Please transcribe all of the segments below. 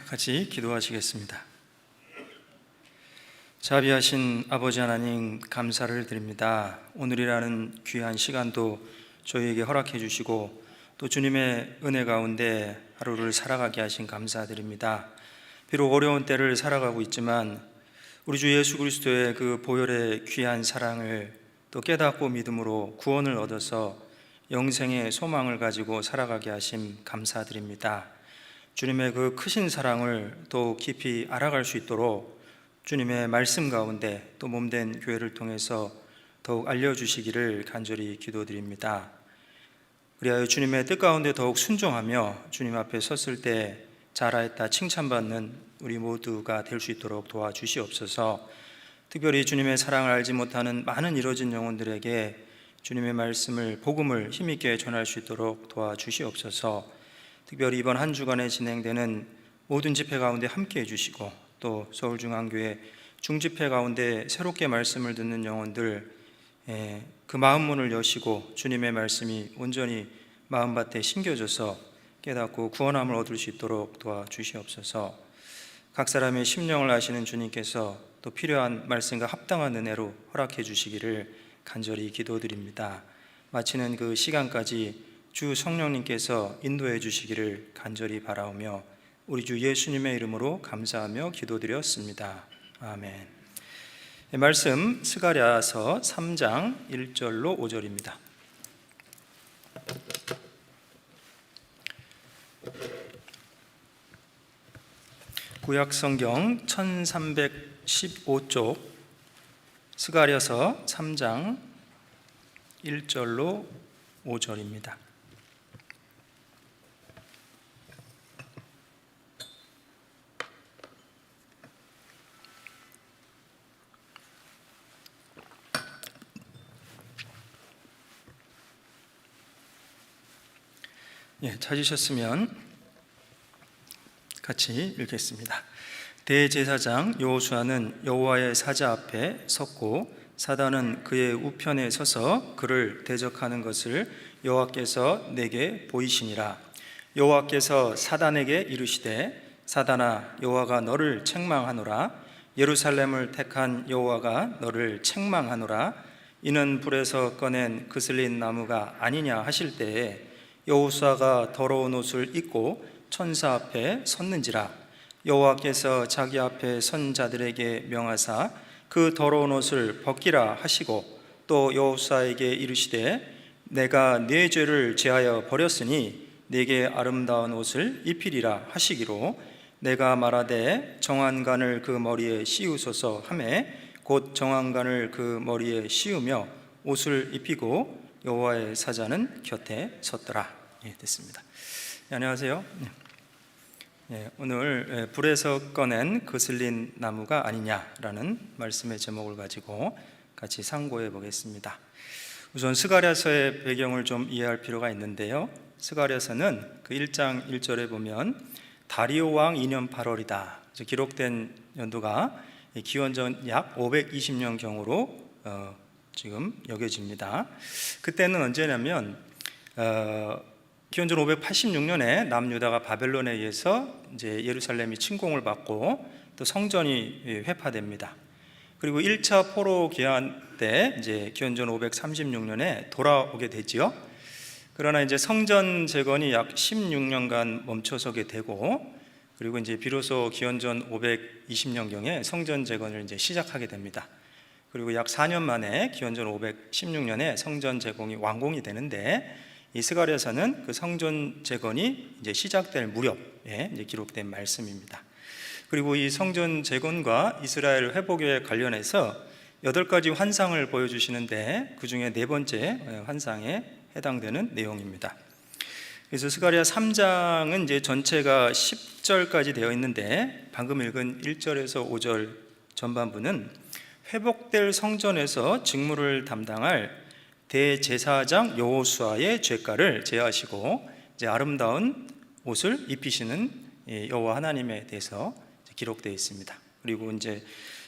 같이 기도하시겠습니다. 자비하신 아버지 하나님, 감사를 드립니다. 오늘이라는 귀한 시간도 저희에게 허락해 주시고 또 주님의 은혜 가운데 하루를 살아가게 하신 감사드립니다. 비록 어려운 때를 살아가고 있지만 우리 주 예수 그리스도의 그 보혈의 귀한 사랑을 또 깨닫고 믿음으로 구원을 얻어서 영생의 소망을 가지고 살아가게 하심 감사드립니다. 주님의 그 크신 사랑을 더 깊이 알아갈 수 있도록 주님의 말씀 가운데 또 몸된 교회를 통해서 더욱 알려주시기를 간절히 기도드립니다. 그리하여 주님의 뜻 가운데 더욱 순종하며 주님 앞에 섰을 때 잘하였다 칭찬받는 우리 모두가 될 수 있도록 도와주시옵소서. 특별히 주님의 사랑을 알지 못하는 많은 이뤄진 영혼들에게 주님의 말씀을, 복음을 힘있게 전할 수 있도록 도와주시옵소서. 특별히 이번 한 주간에 진행되는 모든 집회 가운데 함께 해주시고 또 서울중앙교회 중집회 가운데 새롭게 말씀을 듣는 영혼들 그 마음문을 여시고 주님의 말씀이 온전히 마음밭에 심겨져서 깨닫고 구원함을 얻을 수 있도록 도와주시옵소서. 각 사람의 심령을 아시는 주님께서 또 필요한 말씀과 합당한 은혜로 허락해 주시기를 간절히 기도드립니다. 마치는 그 시간까지 주 성령님께서 인도해 주시기를 간절히 바라오며 우리 주 예수님의 이름으로 감사하며 기도드렸습니다. 아멘. 말씀 스가랴서 3장 1절로 5절입니다. 구약성경 1315쪽 스가랴서 3장 1절로 5절입니다. 찾으셨으면 같이 읽겠습니다. 대제사장 여호수아는 여호와의 사자 앞에 섰고 사단은 그의 우편에 서서 그를 대적하는 것을 여호와께서 내게 보이시니라. 여호와께서 사단에게 이르시되 사단아, 여호와가 너를 책망하노라. 예루살렘을 택한 여호와가 너를 책망하노라. 이는 불에서 꺼낸 그슬린 나무가 아니냐 하실 때에 여호수아가 더러운 옷을 입고 천사 앞에 섰는지라. 여호와께서 자기 앞에 선 자들에게 명하사 그 더러운 옷을 벗기라 하시고 또 여호수아에게 이르시되 내가 네 죄를 제하여 버렸으니 네게 아름다운 옷을 입히리라 하시기로 내가 말하되 정한간을 그 머리에 씌우소서 하매 곧 정한간을 그 머리에 씌우며 옷을 입히고 여호와의 사자는 곁에 섰더라. 됐습니다. 안녕하세요. 오늘 불에서 꺼낸 거슬린 나무가 아니냐라는 말씀의 제목을 가지고 같이 상고해 보겠습니다. 우선 스가랴서의 배경을 좀 이해할 필요가 있는데요. 스가랴서는 그 1장 1절에 보면 다리오 왕 2년 8월이다 기록된 연도가 기원전 약 520년경으로 지금 여겨집니다. 그때는 언제냐면 기원전 586년에 남유다가 바벨론에 의해서 이제 예루살렘이 침공을 받고 또 성전이 회파됩니다. 그리고 1차 포로 기한 때 이제 기원전 536년에 돌아오게 되지요. 그러나 이제 성전 재건이 약 16년간 멈춰서게 되고 그리고 이제 비로소 기원전 520년경에 성전 재건을 이제 시작하게 됩니다. 그리고 약 4년 만에 기원전 516년에 성전 재건이 완공이 되는데 이 스가랴서는 그 성전 재건이 이제 시작될 무렵에 이제 기록된 말씀입니다. 그리고 이 성전 재건과 이스라엘 회복에 관련해서 8가지 환상을 보여주시는데 그 중에 4번째 환상에 해당되는 내용입니다. 그래서 스가랴 3장은 이제 전체가 10절까지 되어 있는데 방금 읽은 1절에서 5절 전반부는 회복될 성전에서 직무를 담당할 대제사장 여호수아의 죄가를 제하시고 이제 아름다운 옷을 입히시는 여호와 하나님에 대해서 기록되어 있습니다. 그리고 이제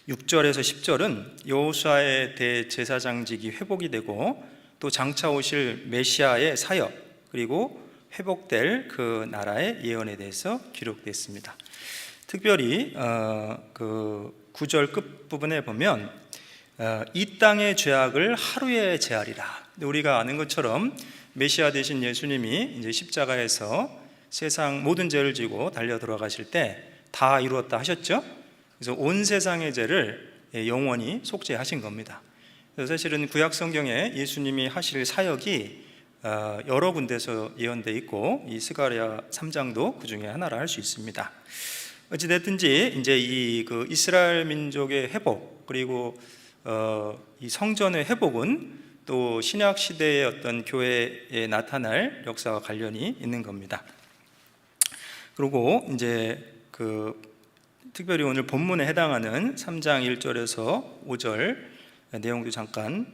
6절에서 10절은 여호수아의 대제사장직이 회복이 되고 또 장차 오실 메시아의 사역 그리고 회복될 그 나라의 예언에 대해서 기록되어 있습니다. 특별히 그 9절 끝부분에 보면 이 땅의 죄악을 하루에 제하리라. 우리가 아는 것처럼 메시아 되신 예수님이 이제 십자가에서 세상 모든 죄를 지고 달려 돌아가실 때 다 이루었다 하셨죠. 그래서 온 세상의 죄를 영원히 속죄하신 겁니다. 그래서 사실은 구약 성경에 예수님이 하실 사역이 여러 군데서 예언되어 있고 이 스가랴 3장도 그 중에 하나라 할 수 있습니다. 어찌됐든지 이제 이 그 이스라엘 민족의 회복, 그리고 이 성전의 회복은 또 신약 시대의 어떤 교회에 나타날 역사와 관련이 있는 겁니다. 그리고 이제 그 특별히 오늘 본문에 해당하는 3장 1절에서 5절 내용도 잠깐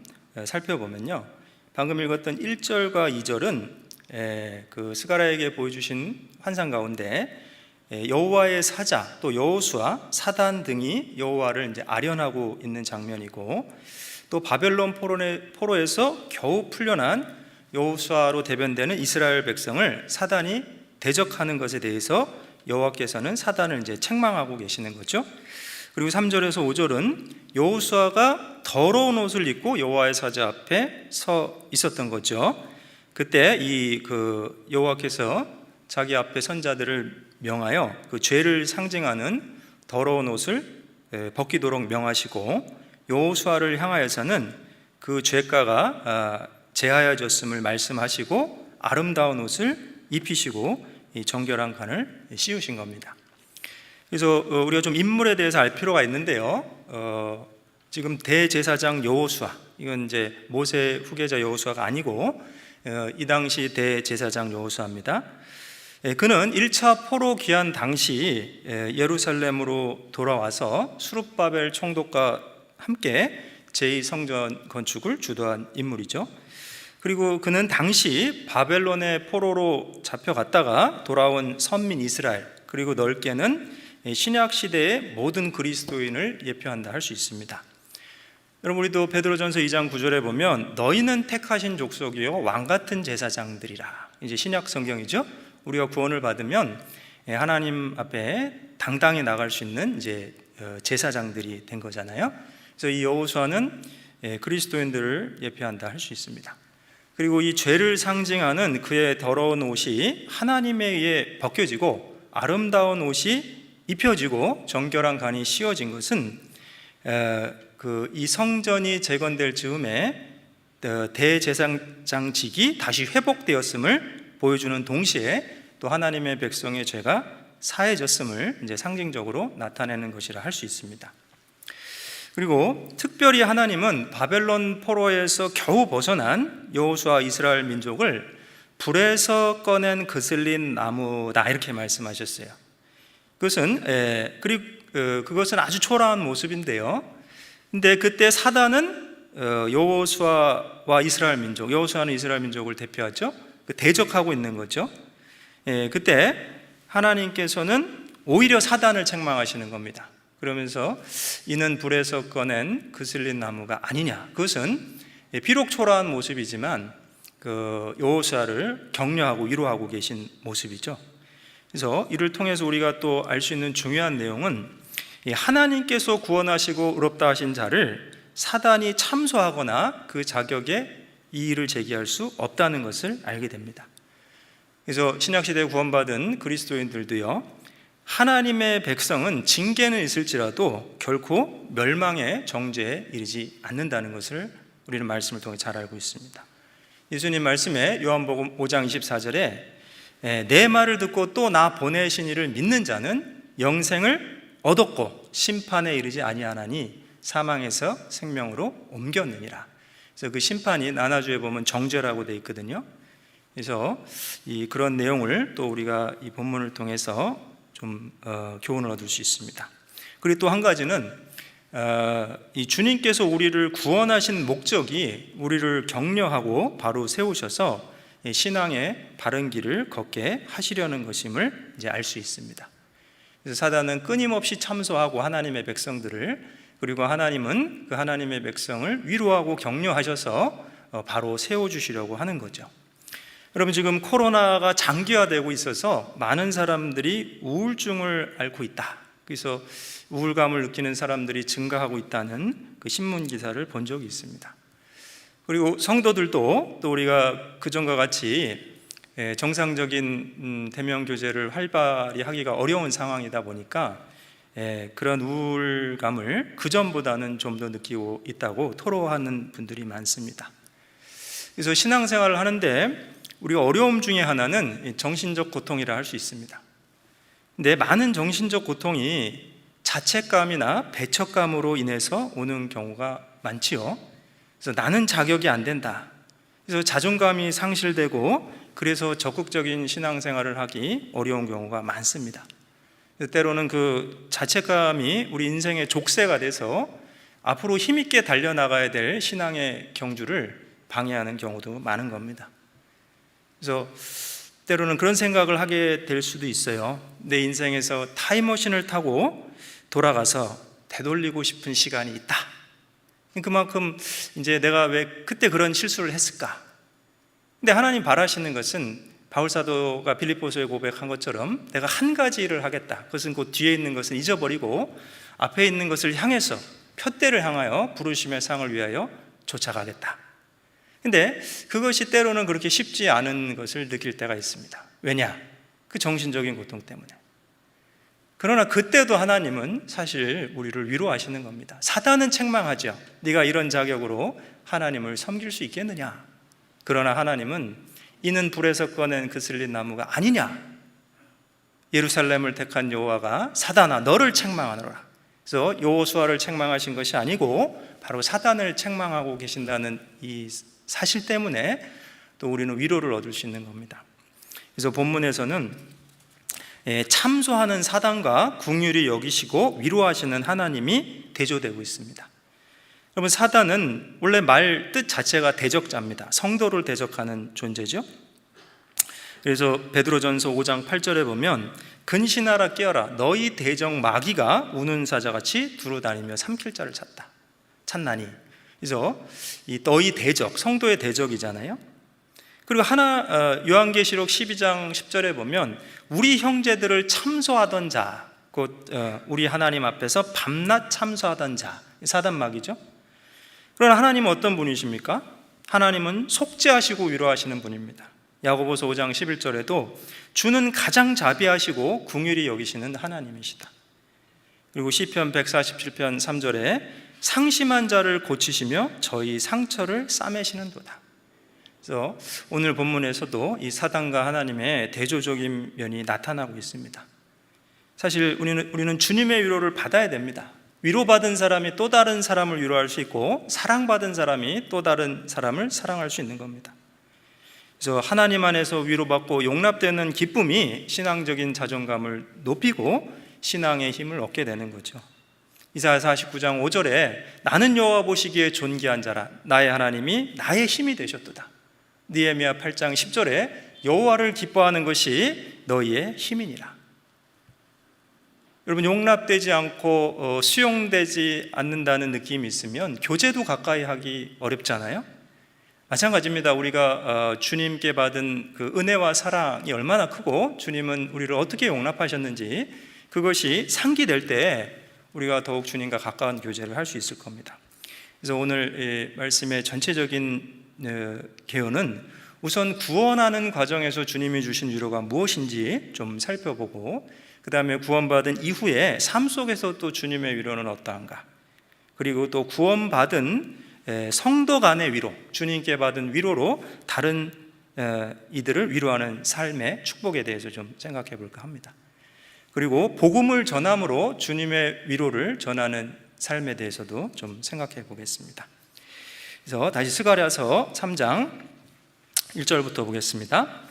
살펴보면요, 방금 읽었던 1절과 2절은 그 스가랴에게 보여주신 환상 가운데 여호와의 사자, 또 여호수아, 사단 등이 여호와를 이제 아련하고 있는 장면이고, 또 바벨론 포로에서 겨우 풀려난 여호수아로 대변되는 이스라엘 백성을 사단이 대적하는 것에 대해서 여호와께서는 사단을 이제 책망하고 계시는 거죠. 그리고 3절에서 5절은 여호수아가 더러운 옷을 입고 여호와의 사자 앞에 서 있었던 거죠. 그때 이 그 여호와께서 자기 앞에 선자들을 명하여 그 죄를 상징하는 더러운 옷을 벗기도록 명하시고, 여호수아를 향하여서는 그 죄가가 제하여졌음을 말씀하시고 아름다운 옷을 입히시고 이 정결한 관을 씌우신 겁니다. 그래서 우리가 좀 인물에 대해서 알 필요가 있는데요, 지금 대제사장 여호수아, 이건 이제 모세 후계자 여호수아가 아니고 이 당시 대제사장 여호수아입니다. 그는 1차 포로 귀환 당시 예루살렘으로 돌아와서 수룹바벨 총독과 함께 제2성전 건축을 주도한 인물이죠. 그리고 그는 당시 바벨론의 포로로 잡혀갔다가 돌아온 선민 이스라엘, 그리고 넓게는 신약 시대의 모든 그리스도인을 예표한다 할 수 있습니다. 여러분, 우리도 베드로전서 2장 9절에 보면 너희는 택하신 족속이요 왕 같은 제사장들이라, 이제 신약 성경이죠. 우리가 구원을 받으면 하나님 앞에 당당히 나갈 수 있는 이제 제사장들이 된 거잖아요. 그래서 이 여호수아는 그리스도인들을 예표한다 할 수 있습니다. 그리고 이 죄를 상징하는 그의 더러운 옷이 하나님에 의해 벗겨지고 아름다운 옷이 입혀지고 정결한 관이 씌워진 것은 이 성전이 재건될 즈음에 대제사장직이 다시 회복되었음을 보여주는 동시에 또 하나님의 백성의 죄가 사해졌음을 이제 상징적으로 나타내는 것이라 할 수 있습니다. 그리고 특별히 하나님은 바벨론 포로에서 겨우 벗어난 여호수아 이스라엘 민족을 불에서 꺼낸 그슬린 나무다, 이렇게 말씀하셨어요. 그것은 아주 초라한 모습인데요. 근데 그때 사단은 여호수아와 이스라엘 민족, 여호수아는 이스라엘 민족을 대표하죠. 대적하고 있는 거죠. 그때 하나님께서는 오히려 사단을 책망하시는 겁니다. 그러면서 이는 불에서 꺼낸 그슬린 나무가 아니냐. 그것은 비록 초라한 모습이지만 그 여호수아를 격려하고 위로하고 계신 모습이죠. 그래서 이를 통해서 우리가 또 알 수 있는 중요한 내용은 하나님께서 구원하시고 의롭다 하신 자를 사단이 참소하거나 그 자격에 이의를 제기할 수 없다는 것을 알게 됩니다. 그래서 신약시대에 구원받은 그리스도인들도요, 하나님의 백성은 징계는 있을지라도 결코 멸망의 정죄에 이르지 않는다는 것을 우리는 말씀을 통해 잘 알고 있습니다. 예수님 말씀에 요한복음 5장 24절에 내 말을 듣고 또 나 보내신 이를 믿는 자는 영생을 얻었고 심판에 이르지 아니하나니 사망에서 생명으로 옮겼느니라. 그래서 그 심판이 나나주에 보면 정죄라고 되어 있거든요. 그래서 그런 내용을 또 우리가 이 본문을 통해서 좀 교훈을 얻을 수 있습니다. 그리고 또 한 가지는 이 주님께서 우리를 구원하신 목적이 우리를 격려하고 바로 세우셔서 신앙의 바른 길을 걷게 하시려는 것임을 이제 알 수 있습니다. 그래서 사단은 끊임없이 참소하고 하나님의 백성들을, 그리고 하나님은 그 하나님의 백성을 위로하고 격려하셔서 바로 세워주시려고 하는 거죠. 여러분, 지금 코로나가 장기화되고 있어서 많은 사람들이 우울증을 앓고 있다, 그래서 우울감을 느끼는 사람들이 증가하고 있다는 그 신문 기사를 본 적이 있습니다. 그리고 성도들도 또 우리가 그전과 같이 정상적인 대면 교제를 활발히 하기가 어려운 상황이다 보니까 그런 우울감을 그전보다는 좀 더 느끼고 있다고 토로하는 분들이 많습니다. 그래서 신앙생활을 하는데 우리가 어려움 중에 하나는 정신적 고통이라 할 수 있습니다. 근데 많은 정신적 고통이 자책감이나 배척감으로 인해서 오는 경우가 많지요. 그래서 나는 자격이 안 된다. 그래서 자존감이 상실되고 그래서 적극적인 신앙생활을 하기 어려운 경우가 많습니다. 때로는 그 자책감이 우리 인생의 족쇄가 돼서 앞으로 힘있게 달려나가야 될 신앙의 경주를 방해하는 경우도 많은 겁니다. 그래서 때로는 그런 생각을 하게 될 수도 있어요. 내 인생에서 타임머신을 타고 돌아가서 되돌리고 싶은 시간이 있다. 그만큼 이제 내가 왜 그때 그런 실수를 했을까? 근데 하나님 바라시는 것은 바울 사도가 빌립보서에 고백한 것처럼 내가 한 가지 일을 하겠다. 그것은 그 뒤에 있는 것을 잊어버리고 앞에 있는 것을 향해서 표대를 향하여 부르심의 상을 위하여 쫓아가겠다. 근데 그것이 때로는 그렇게 쉽지 않은 것을 느낄 때가 있습니다. 왜냐? 그 정신적인 고통 때문에. 그러나 그때도 하나님은 사실 우리를 위로하시는 겁니다. 사단은 책망하죠. 네가 이런 자격으로 하나님을 섬길 수 있겠느냐? 그러나 하나님은 이는 불에서 꺼낸 그슬린 나무가 아니냐? 예루살렘을 택한 여호와가 사단아 너를 책망하노라. 그래서 여호수아를 책망하신 것이 아니고 바로 사단을 책망하고 계신다는 이 사실 때문에 또 우리는 위로를 얻을 수 있는 겁니다. 그래서 본문에서는 참소하는 사단과 긍휼히 여기시고 위로하시는 하나님이 대조되고 있습니다. 여러분, 사단은 원래 말 뜻 자체가 대적자입니다. 성도를 대적하는 존재죠. 그래서 베드로전서 5장 8절에 보면 근신하라 깨어라 너희 대적 마귀가 우는 사자같이 두루다니며 삼킬 자를 찾나니. 그래서 이 너희 대적, 성도의 대적이잖아요. 그리고 요한계시록 12장 10절에 보면 우리 형제들을 참소하던 자, 곧 우리 하나님 앞에서 밤낮 참소하던 자, 사단 마귀죠. 그러나 하나님은 어떤 분이십니까? 하나님은 속죄하시고 위로하시는 분입니다. 야고보서 5장 11절에도 주는 가장 자비하시고 긍휼히 여기시는 하나님이시다. 그리고 시편 147편 3절에 상심한 자를 고치시며 저희 상처를 싸매시는도다. 그래서 오늘 본문에서도 이 사단과 하나님의 대조적인 면이 나타나고 있습니다. 사실 우리는 주님의 위로를 받아야 됩니다. 위로받은 사람이 또 다른 사람을 위로할 수 있고 사랑받은 사람이 또 다른 사람을 사랑할 수 있는 겁니다. 그래서 하나님 안에서 위로받고 용납되는 기쁨이 신앙적인 자존감을 높이고 신앙의 힘을 얻게 되는 거죠. 이사야 49장 5절에 나는 여호와 보시기에 존귀한 자라 나의 하나님이 나의 힘이 되셨도다. 느헤미야 8장 10절에 여호와를 기뻐하는 것이 너희의 힘이니라. 여러분, 용납되지 않고 수용되지 않는다는 느낌이 있으면 교제도 가까이 하기 어렵잖아요. 마찬가지입니다. 우리가 주님께 받은 그 은혜와 사랑이 얼마나 크고 주님은 우리를 어떻게 용납하셨는지 그것이 상기될 때 우리가 더욱 주님과 가까운 교제를 할 수 있을 겁니다. 그래서 오늘 말씀의 전체적인 개요는 우선 구원하는 과정에서 주님이 주신 위로가 무엇인지 좀 살펴보고 그 다음에 구원받은 이후에 삶 속에서 또 주님의 위로는 어떠한가, 그리고 또 구원받은 성도 간의 위로, 주님께 받은 위로로 다른 이들을 위로하는 삶의 축복에 대해서 좀 생각해 볼까 합니다. 그리고 복음을 전함으로 주님의 위로를 전하는 삶에 대해서도 좀 생각해 보겠습니다. 그래서 다시 스가랴서 3장 1절부터 보겠습니다.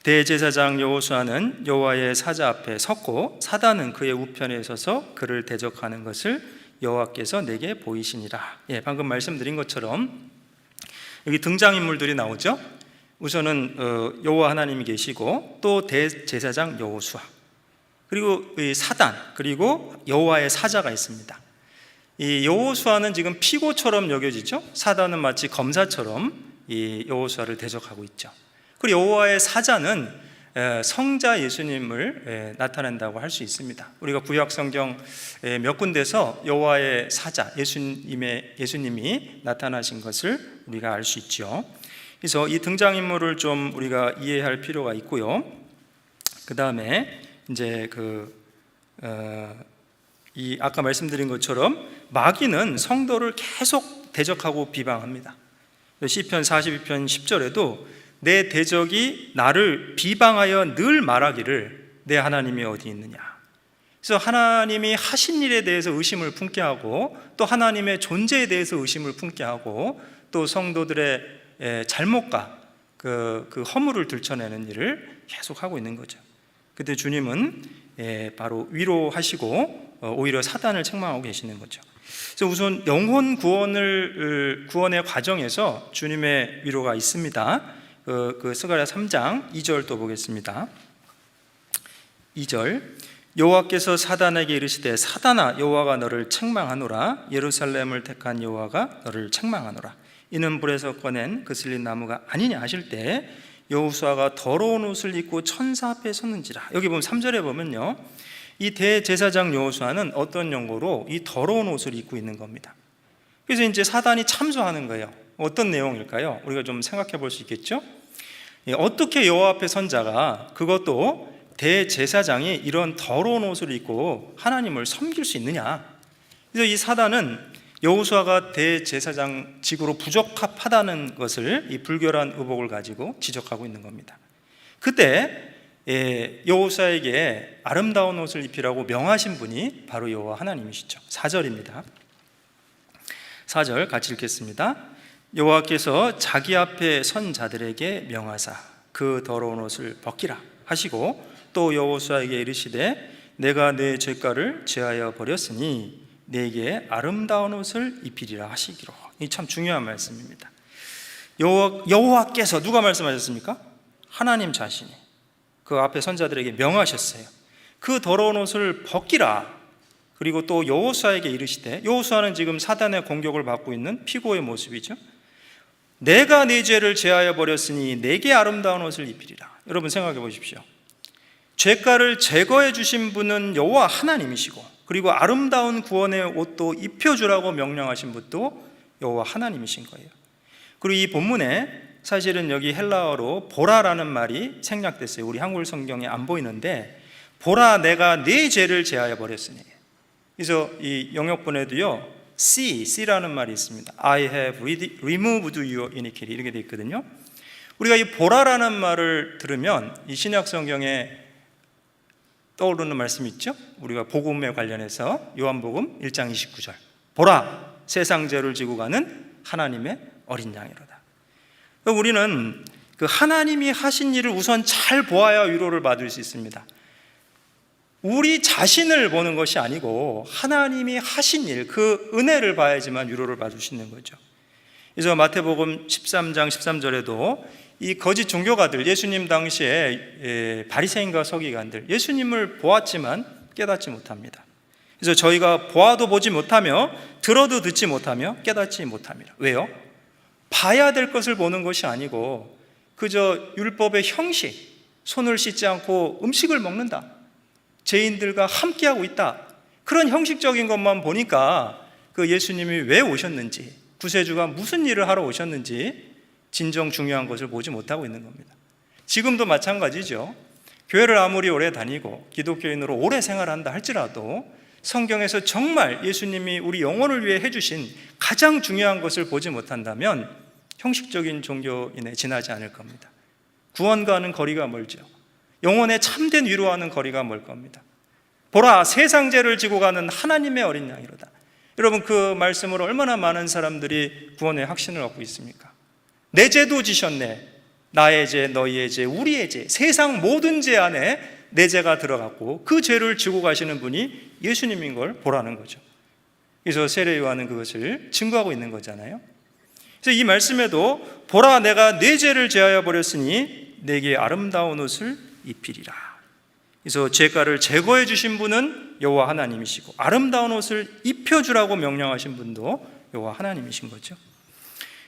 대제사장 여호수아는 여호와의 사자 앞에 섰고 사단은 그의 우편에 서서 그를 대적하는 것을 여호와께서 내게 보이시니라. 방금 말씀드린 것처럼 여기 등장인물들이 나오죠. 우선은 여호와 하나님이 계시고 또 대제사장 여호수아, 그리고 사단, 그리고 여호와의 사자가 있습니다. 이 여호수아는 지금 피고처럼 여겨지죠. 사단은 마치 검사처럼 이 여호수아를 대적하고 있죠. 그리고 여호와의 사자는 성자 예수님을 나타낸다고 할 수 있습니다. 우리가 구약 성경 몇 군데서 여호와의 사자 예수님이 나타나신 것을 우리가 알 수 있죠. 그래서 이 등장인물을 좀 우리가 이해할 필요가 있고요. 그 다음에 이제 이 아까 말씀드린 것처럼 마귀는 성도를 계속 대적하고 비방합니다. 시편 42편 10절에도 내 대적이 나를 비방하여 늘 말하기를 내 하나님이 어디 있느냐. 그래서 하나님이 하신 일에 대해서 의심을 품게 하고, 또 하나님의 존재에 대해서 의심을 품게 하고, 또 성도들의 잘못과 그 허물을 들춰내는 일을 계속하고 있는 거죠. 그때 주님은 바로 위로하시고 오히려 사단을 책망하고 계시는 거죠. 그래서 우선 영혼 구원의 과정에서 주님의 위로가 있습니다. 스가랴 3장 2절 또 보겠습니다. 2절 여호와께서 사단에게 이르시되 사단아 여호와가 너를 책망하노라. 예루살렘을 택한 여호와가 너를 책망하노라. 이는 불에서 꺼낸 거슬린 나무가 아니냐 하실 때 여호수아가 더러운 옷을 입고 천사 앞에 섰는지라. 여기 보면 3절에 보면요, 이 대제사장 여호수아는 어떤 용고로 이 더러운 옷을 입고 있는 겁니다. 그래서 이제 사단이 참소하는 거예요. 어떤 내용일까요? 우리가 좀 생각해 볼 수 있겠죠? 어떻게 여호와 앞에 선 자가, 그것도 대제사장이 이런 더러운 옷을 입고 하나님을 섬길 수 있느냐. 그래서 이 사단은 여호수아가 대제사장직으로 부적합하다는 것을 이 불결한 의복을 가지고 지적하고 있는 겁니다. 그때 여호수아에게 아름다운 옷을 입히라고 명하신 분이 바로 여호와 하나님이시죠. 4절입니다. 4절 같이 읽겠습니다. 여호와께서 자기 앞에 선 자들에게 명하사 그 더러운 옷을 벗기라 하시고, 또 여호수아에게 이르시되 내가 내 죄가를 제하여 버렸으니 내게 아름다운 옷을 입히리라 하시기로. 이 참 중요한 말씀입니다. 여호와께서 누가 말씀하셨습니까? 하나님 자신이 그 앞에 선자들에게 명하셨어요. 그 더러운 옷을 벗기라. 그리고 또 여호수아에게 이르시되, 여호수아는 지금 사단의 공격을 받고 있는 피고의 모습이죠. 내가 네 죄를 제하여 버렸으니 내게 아름다운 옷을 입히리라. 여러분 생각해 보십시오. 죄가를 제거해 주신 분은 여호와 하나님이시고, 그리고 아름다운 구원의 옷도 입혀주라고 명령하신 분도 여호와 하나님이신 거예요. 그리고 이 본문에 사실은 여기 헬라어로 보라라는 말이 생략됐어요. 우리 한글 성경에 안 보이는데, 보라 내가 네 죄를 제하여 버렸으니. 그래서 이 영역본에도요, C라는 말이 있습니다. I have removed your iniquity 이렇게 되어 있거든요. 우리가 이 보라라는 말을 들으면 이 신약 성경에 떠오르는 말씀이 있죠. 우리가 복음에 관련해서 요한복음 1장 29절 보라 세상 죄를 지고 가는 하나님의 어린 양이로다. 우리는 그 하나님이 하신 일을 우선 잘 보아야 위로를 받을 수 있습니다. 우리 자신을 보는 것이 아니고 하나님이 하신 일, 그 은혜를 봐야지만 위로를 받을 수 있는 거죠. 그래서 마태복음 13장 13절에도 이 거짓 종교가들, 예수님 당시에 바리새인과 서기관들, 예수님을 보았지만 깨닫지 못합니다. 그래서 저희가 보아도 보지 못하며 들어도 듣지 못하며 깨닫지 못합니다. 왜요? 봐야 될 것을 보는 것이 아니고 그저 율법의 형식, 손을 씻지 않고 음식을 먹는다, 죄인들과 함께하고 있다, 그런 형식적인 것만 보니까 그 예수님이 왜 오셨는지, 구세주가 무슨 일을 하러 오셨는지 진정 중요한 것을 보지 못하고 있는 겁니다. 지금도 마찬가지죠. 교회를 아무리 오래 다니고 기독교인으로 오래 생활한다 할지라도 성경에서 정말 예수님이 우리 영혼을 위해 해주신 가장 중요한 것을 보지 못한다면 형식적인 종교인에 지나지 않을 겁니다. 구원과는 거리가 멀죠. 영혼의 참된 위로와는 거리가 멀 겁니다. 보라 세상 죄를 지고 가는 하나님의 어린 양이로다. 여러분 그 말씀으로 얼마나 많은 사람들이 구원의 확신을 얻고 있습니까? 내 죄도 지셨네. 나의 죄, 너희의 죄, 우리의 죄, 세상 모든 죄 안에 내 죄가 들어갔고 그 죄를 지고 가시는 분이 예수님인 걸 보라는 거죠. 그래서 세례 요한은 그것을 증거하고 있는 거잖아요. 그래서 이 말씀에도 보라 내가 내 죄를 제하여 버렸으니 내게 아름다운 옷을 입히리라. 그래서 죄가를 제거해 주신 분은 여호와 하나님이시고 아름다운 옷을 입혀주라고 명령하신 분도 여호와 하나님이신 거죠.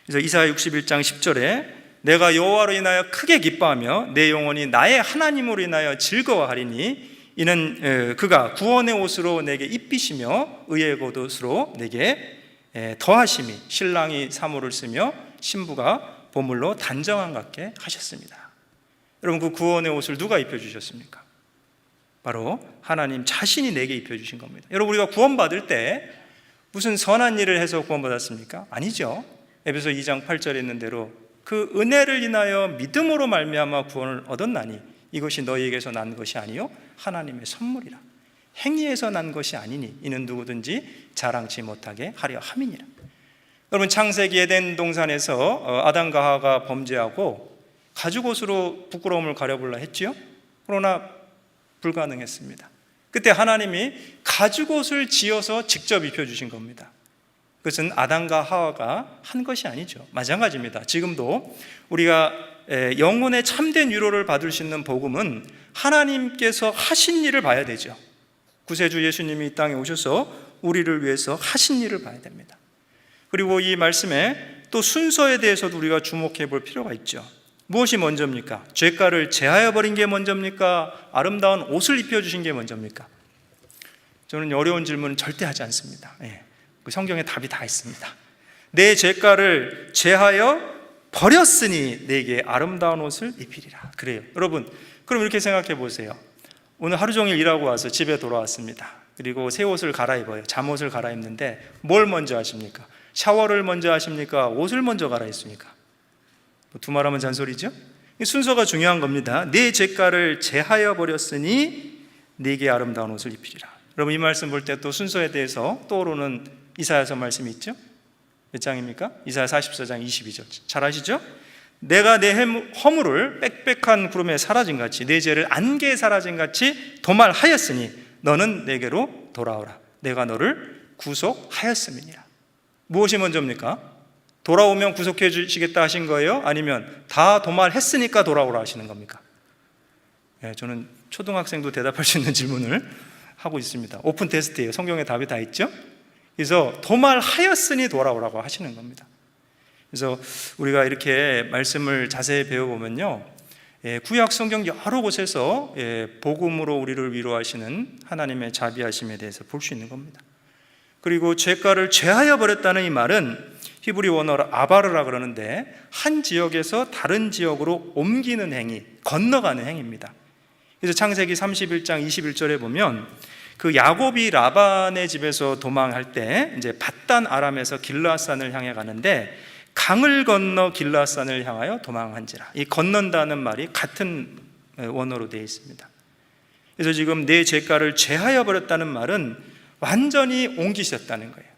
그래서 이사야 61장 10절에 내가 여호와로 인하여 크게 기뻐하며 내 영혼이 나의 하나님으로 인하여 즐거워하리니 이는 그가 구원의 옷으로 내게 입히시며 의의 겉옷으로 내게 더하심이 신랑이 사모를 쓰며 신부가 보물로 단정한 같게 하셨습니다. 여러분, 그 구원의 옷을 누가 입혀주셨습니까? 바로 하나님 자신이 내게 입혀주신 겁니다. 여러분, 우리가 구원받을 때 무슨 선한 일을 해서 구원받았습니까? 아니죠. 에베소 2장 8절에 있는 대로 그 은혜를 인하여 믿음으로 말미암아 구원을 얻었나니 이것이 너희에게서 난 것이 아니요 하나님의 선물이라. 행위에서 난 것이 아니니 이는 누구든지 자랑치 못하게 하려 함이니라. 여러분, 창세기 에덴 동산에서 아담과 하와가 범죄하고 가죽옷으로 부끄러움을 가려보려 했지요. 그러나 불가능했습니다. 그때 하나님이 가죽옷을 지어서 직접 입혀주신 겁니다. 그것은 아담과 하와가 한 것이 아니죠. 마찬가지입니다. 지금도 우리가 영혼의 참된 위로를 받을 수 있는 복음은 하나님께서 하신 일을 봐야 되죠. 구세주 예수님이 이 땅에 오셔서 우리를 위해서 하신 일을 봐야 됩니다. 그리고 이 말씀에 또 순서에 대해서도 우리가 주목해 볼 필요가 있죠. 무엇이 먼저입니까? 죄가를 제하여 버린 게 먼저입니까? 아름다운 옷을 입혀주신 게 먼저입니까? 저는 어려운 질문은 절대 하지 않습니다. 그 성경에 답이 다 있습니다. 내 죄가를 제하여 버렸으니 내게 아름다운 옷을 입히리라. 그래요. 여러분, 그럼 이렇게 생각해 보세요. 오늘 하루 종일 일하고 와서 집에 돌아왔습니다. 그리고 새 옷을 갈아입어요. 잠옷을 갈아입는데 뭘 먼저 하십니까? 샤워를 먼저 하십니까? 옷을 먼저 갈아입습니까? 두말하면 잔소리죠? 순서가 중요한 겁니다. 내 죄가를 제하여 버렸으니 내게 아름다운 옷을 입히리라. 여러분, 이 말씀 볼 때 또 순서에 대해서 떠오르는 이사야서 말씀이 있죠? 몇 장입니까? 이사야 44장 22절. 잘 아시죠? 내가 내 허물을 빽빽한 구름에 사라진 같이 내 죄를 안개에 사라진 같이 도말하였으니 너는 내게로 돌아오라. 내가 너를 구속하였음이니라. 무엇이 먼저입니까? 돌아오면 구속해 주시겠다 하신 거예요? 아니면 다 도말했으니까 돌아오라 하시는 겁니까? 저는 초등학생도 대답할 수 있는 질문을 하고 있습니다. 오픈 테스트예요. 성경에 답이 다 있죠? 그래서 도말하였으니 돌아오라고 하시는 겁니다. 그래서 우리가 이렇게 말씀을 자세히 배워보면요, 구약 성경 여러 곳에서 복음으로 우리를 위로하시는 하나님의 자비하심에 대해서 볼 수 있는 겁니다. 그리고 죄가를 제하여 버렸다는 이 말은 히브리 원어로 아바르라 그러는데 한 지역에서 다른 지역으로 옮기는 행위, 건너가는 행위입니다. 그래서 창세기 31장 21절에 보면 그 야곱이 라반의 집에서 도망할 때 이제 밧단 아람에서 길르앗산을 향해 가는데 강을 건너 길르앗산을 향하여 도망한지라. 이 건넌다는 말이 같은 원어로 되어 있습니다. 그래서 지금 내 죄가를 제하여 버렸다는 말은 완전히 옮기셨다는 거예요.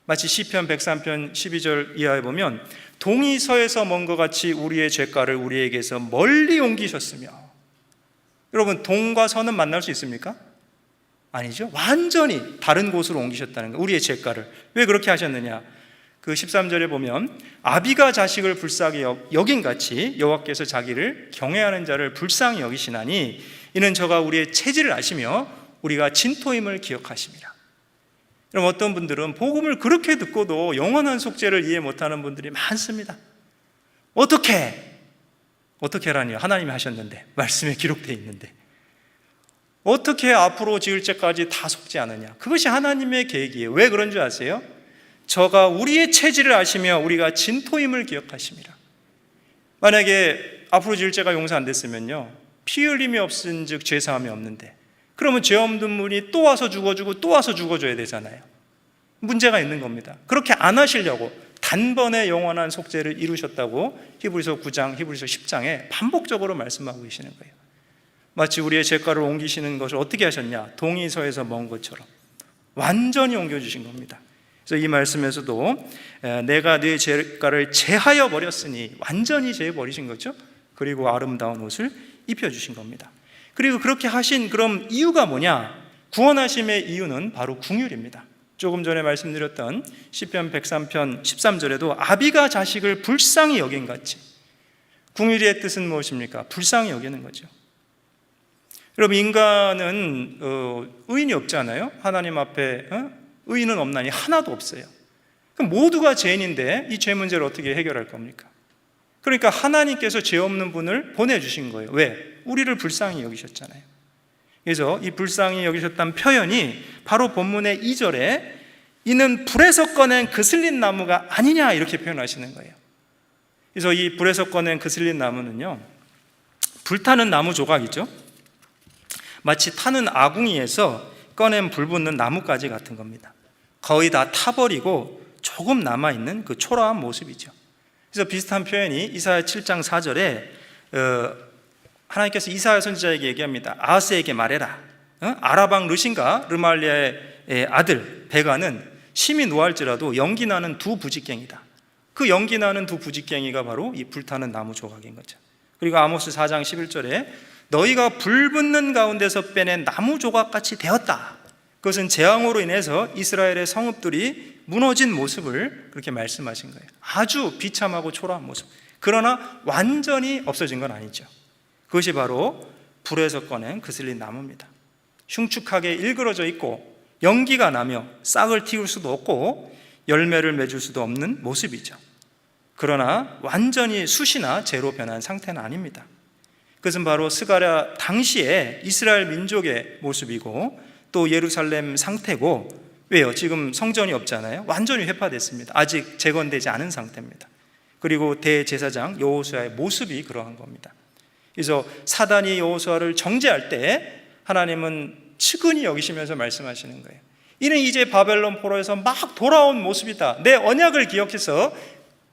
마치 시편 103편 12절 이하에 보면 동이 서에서 먼 것 같이 우리의 죄가를 우리에게서 멀리 옮기셨으며. 여러분, 동과 서는 만날 수 있습니까? 아니죠. 완전히 다른 곳으로 옮기셨다는 거예요. 우리의 죄가를. 왜 그렇게 하셨느냐? 그 13절에 보면 아비가 자식을 불쌍히 여긴 같이 여호와께서 자기를 경외하는 자를 불쌍히 여기시나니 이는 저가 우리의 체질을 아시며 우리가 진토임을 기억하십니다. 그럼 어떤 분들은 복음을 그렇게 듣고도 영원한 속죄를 이해 못하는 분들이 많습니다. 어떻게라니요? 하나님이 하셨는데, 말씀에 기록되어 있는데 어떻게 앞으로 지을 죄까지 다 속지 않느냐? 그것이 하나님의 계획이에요. 왜 그런 줄 아세요? 저가 우리의 체질을 아시며 우리가 진토임을 기억하십니다. 만약에 앞으로 지을 죄가 용서 안 됐으면요, 피 흘림이 없은 즉 죄사함이 없는데, 그러면 죄 없는 분이 또 와서 죽어주고 또 와서 죽어줘야 되잖아요. 문제가 있는 겁니다. 그렇게 안 하시려고 단번에 영원한 속죄를 이루셨다고 히브리서 9장, 히브리서 10장에 반복적으로 말씀하고 계시는 거예요. 마치 우리의 죄가를 옮기시는 것을 어떻게 하셨냐? 동이 서에서 먼 것처럼 완전히 옮겨주신 겁니다. 그래서 이 말씀에서도 내가 네 죄가를 제하여 버렸으니 완전히 제해 버리신 거죠. 그리고 아름다운 옷을 입혀주신 겁니다. 그리고 그렇게 하신 그럼 이유가 뭐냐? 구원하심의 이유는 바로 긍휼입니다. 조금 전에 말씀드렸던 시편 103편 13절에도 아비가 자식을 불쌍히 여긴 같이. 긍휼의 뜻은 무엇입니까? 불쌍히 여기는 거죠. 여러분, 인간은 의인이 없잖아요. 하나님 앞에 의인은 없나니 하나도 없어요. 그럼 모두가 죄인인데 이 죄 문제를 어떻게 해결할 겁니까? 그러니까 하나님께서 죄 없는 분을 보내주신 거예요. 왜? 우리를 불쌍히 여기셨잖아요. 그래서 이 불쌍히 여기셨다는 표현이 바로 본문의 2절에 이는 불에서 꺼낸 그슬린 나무가 아니냐 이렇게 표현하시는 거예요. 그래서 이 불에서 꺼낸 그슬린 나무는요, 불타는 나무 조각이죠. 마치 타는 아궁이에서 꺼낸 불 붙는 나뭇가지 같은 겁니다. 거의 다 타버리고 조금 남아있는 그 초라한 모습이죠. 그래서 비슷한 표현이 이사야 7장 4절에 하나님께서 이사야 선지자에게 얘기합니다. 아하스에게 말해라. 아라방 르신가 르말리아의 아들 베가는 심히 노할지라도 연기 나는 두 부직갱이다. 그 연기 나는 두 부직갱이가 바로 이 불타는 나무 조각인 거죠. 그리고 아모스 4장 11절에 너희가 불 붙는 가운데서 빼낸 나무 조각같이 되었다. 그것은 재앙으로 인해서 이스라엘의 성읍들이 무너진 모습을 그렇게 말씀하신 거예요. 아주 비참하고 초라한 모습. 그러나 완전히 없어진 건 아니죠. 그것이 바로 불에서 꺼낸 그슬린 나무입니다. 흉측하게 일그러져 있고 연기가 나며 싹을 틔울 수도 없고 열매를 맺을 수도 없는 모습이죠. 그러나 완전히 숯이나 재로 변한 상태는 아닙니다. 그것은 바로 스가랴 당시에 이스라엘 민족의 모습이고 또 예루살렘 상태고, 왜요? 지금 성전이 없잖아요. 완전히 회파됐습니다. 아직 재건되지 않은 상태입니다. 그리고 대제사장 여호수아의 모습이 그러한 겁니다. 그래서 사단이 여호수아를 정죄할 때 하나님은 측은히 여기시면서 말씀하시는 거예요. 이는 이제 바벨론 포로에서 막 돌아온 모습이다. 내 언약을 기억해서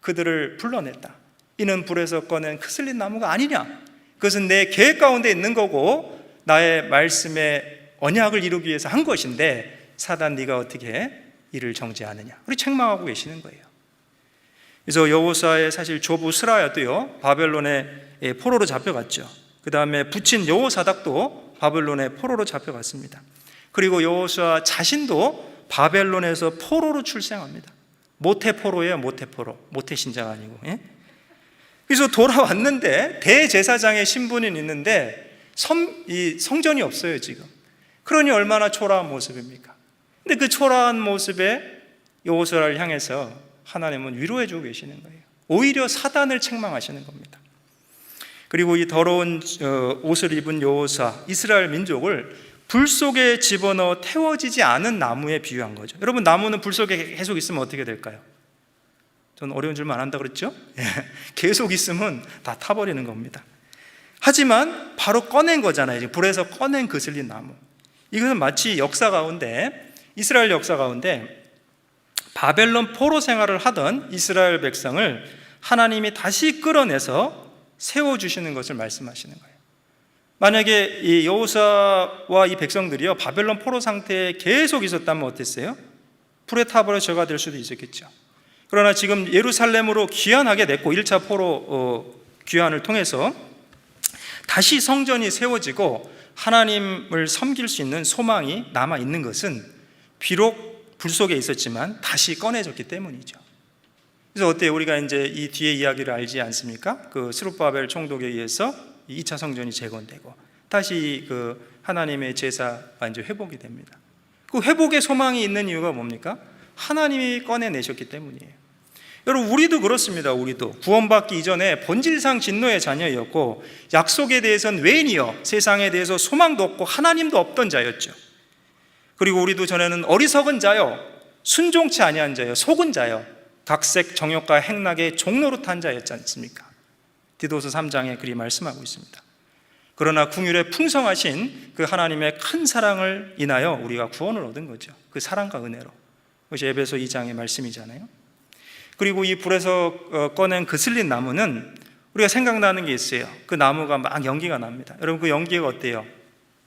그들을 불러냈다. 이는 불에서 꺼낸 그슬린 나무가 아니냐. 그것은 내 계획 가운데 있는 거고 나의 말씀에 언약을 이루기 위해서 한 것인데 사단 네가 어떻게 이를 정죄하느냐. 그렇게 책망하고 계시는 거예요. 그래서 여호수아의 사실 조부 스라야도요 바벨론의 포로로 잡혀갔죠. 그 다음에 부친 여호사닥도 바벨론의 포로로 잡혀갔습니다. 그리고 여호수아 자신도 바벨론에서 포로로 출생합니다. 모태포로예요. 모태포로. 모태신자가 아니고. 그래서 돌아왔는데 대제사장의 신분이 있는데 이 성전이 없어요 지금. 그러니 얼마나 초라한 모습입니까? 근데 그 초라한 모습에 여호수아를 향해서 하나님은 위로해 주고 계시는 거예요. 오히려 사단을 책망하시는 겁니다. 그리고 이 더러운 옷을 입은 여호수아, 이스라엘 민족을 불 속에 집어넣어 태워지지 않은 나무에 비유한 거죠. 여러분, 나무는 불 속에 계속 있으면 어떻게 될까요? 저는 어려운 줄만 안다 그랬죠? 계속 있으면 다 타버리는 겁니다. 하지만 바로 꺼낸 거잖아요. 불에서 꺼낸 그슬린 나무. 이것은 마치 역사 가운데, 이스라엘 역사 가운데 바벨론 포로 생활을 하던 이스라엘 백성을 하나님이 다시 끌어내서 세워주시는 것을 말씀하시는 거예요. 만약에 이 여호수아와 이 백성들이요 바벨론 포로 상태에 계속 있었다면 어땠어요? 불에 타버려 저가 될 수도 있었겠죠. 그러나 지금 예루살렘으로 귀환하게 됐고 1차 포로 귀환을 통해서 다시 성전이 세워지고 하나님을 섬길 수 있는 소망이 남아있는 것은 비록 불 속에 있었지만 다시 꺼내졌기 때문이죠. 그래서 어때요? 우리가 이제 이 뒤에 이야기를 알지 않습니까? 그 스룹바벨 총독에 의해서 2차 성전이 재건되고 다시 그 하나님의 제사가 이제 회복이 됩니다. 그 회복의 소망이 있는 이유가 뭡니까? 하나님이 꺼내내셨기 때문이에요. 여러분, 우리도 그렇습니다. 우리도 구원받기 이전에 본질상 진노의 자녀였고 약속에 대해서는 외인이요 세상에 대해서 소망도 없고 하나님도 없던 자였죠. 그리고 우리도 전에는 어리석은 자요 순종치 아니한 자요 속은 자요 각색 정욕과 행락의 종노릇한 자였지 않습니까? 디도서 3장에 그리 말씀하고 있습니다. 그러나 긍휼에 풍성하신 그 하나님의 큰 사랑을 인하여 우리가 구원을 얻은 거죠. 그 사랑과 은혜로. 그것이 에베소 2장의 말씀이잖아요. 그리고 이 불에서 꺼낸 그슬린 나무는 우리가 생각나는 게 있어요. 그 나무가 막 연기가 납니다. 여러분, 그 연기가 어때요?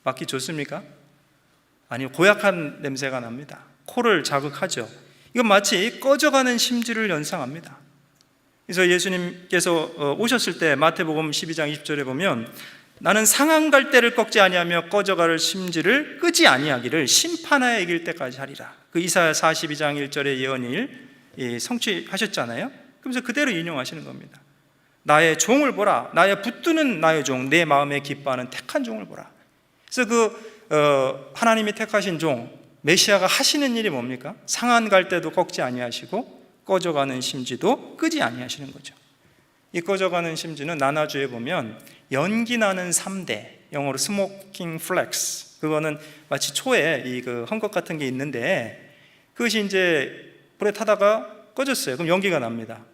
맡기 좋습니까? 아니요, 고약한 냄새가 납니다. 코를 자극하죠. 이건 마치 꺼져가는 심지를 연상합니다. 그래서 예수님께서 오셨을 때 마태복음 12장 20절에 보면 나는 상한 갈대를 꺾지 아니하며 꺼져갈 심지를 끄지 아니하기를 심판하여 이길 때까지 하리라. 그 이사야 42장 1절의 예언을 성취하셨잖아요. 그러면서 그대로 인용하시는 겁니다. 나의 종을 보라. 나의 붙드는 나의 종, 내 마음에 기뻐하는 택한 종을 보라. 그래서 하나님이 택하신 종 메시아가 하시는 일이 뭡니까? 상한 갈대도 꺾지 아니하시고 꺼져가는 심지도 끄지 아니하시는 거죠. 이 꺼져가는 심지는 나나주에 보면 연기 나는 3대, 영어로 스모킹 플렉스, 그거는 마치 초에 그 헝겊 같은 게 있는데 그것이 이제 불에 타다가 꺼졌어요. 그럼 연기가 납니다.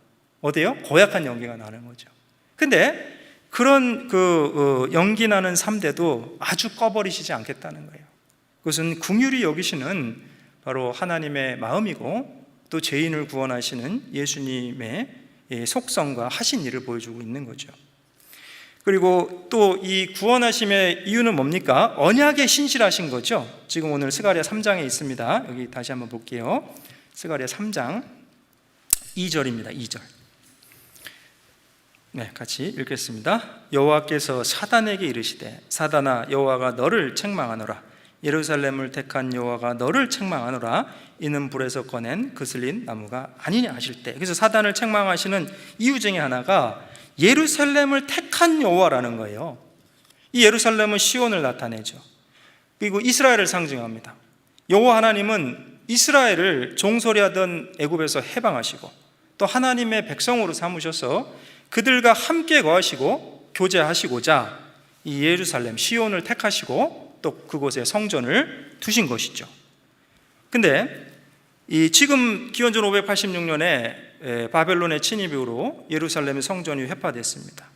어때요? 고약한 연기가 나는 거죠. 근데 그런 연기 나는 3대도 아주 꺼버리시지 않겠다는 거예요. 그것은 긍휼히 여기시는 바로 하나님의 마음이고 또 죄인을 구원하시는 예수님의 속성과 하신 일을 보여주고 있는 거죠. 그리고 또 이 구원하심의 이유는 뭡니까? 언약에 신실하신 거죠. 지금 오늘 스가랴 3장에 있습니다. 여기 다시 한번 볼게요. 스가랴 3장 2절입니다. 2절. 네, 같이 읽겠습니다. 여호와께서 사단에게 이르시되 사단아 여호와가 너를 책망하노라. 예루살렘을 택한 여호와가 너를 책망하노라. 이는 불에서 꺼낸 그슬린 나무가 아니냐 하실 때, 그래서 사단을 책망하시는 이유 중에 하나가 예루살렘을 택한 여호와라는 거예요. 이 예루살렘은 시온을 나타내죠. 그리고 이스라엘을 상징합니다. 여호와 하나님은 이스라엘을 종소리하던 애굽에서 해방하시고 또 하나님의 백성으로 삼으셔서 그들과 함께 거하시고 교제하시고자 이 예루살렘 시온을 택하시고 또 그곳에 성전을 두신 것이죠. 근데 지금 기원전 586년에 바벨론의 침입 이후로 예루살렘의 성전이 회파됐습니다.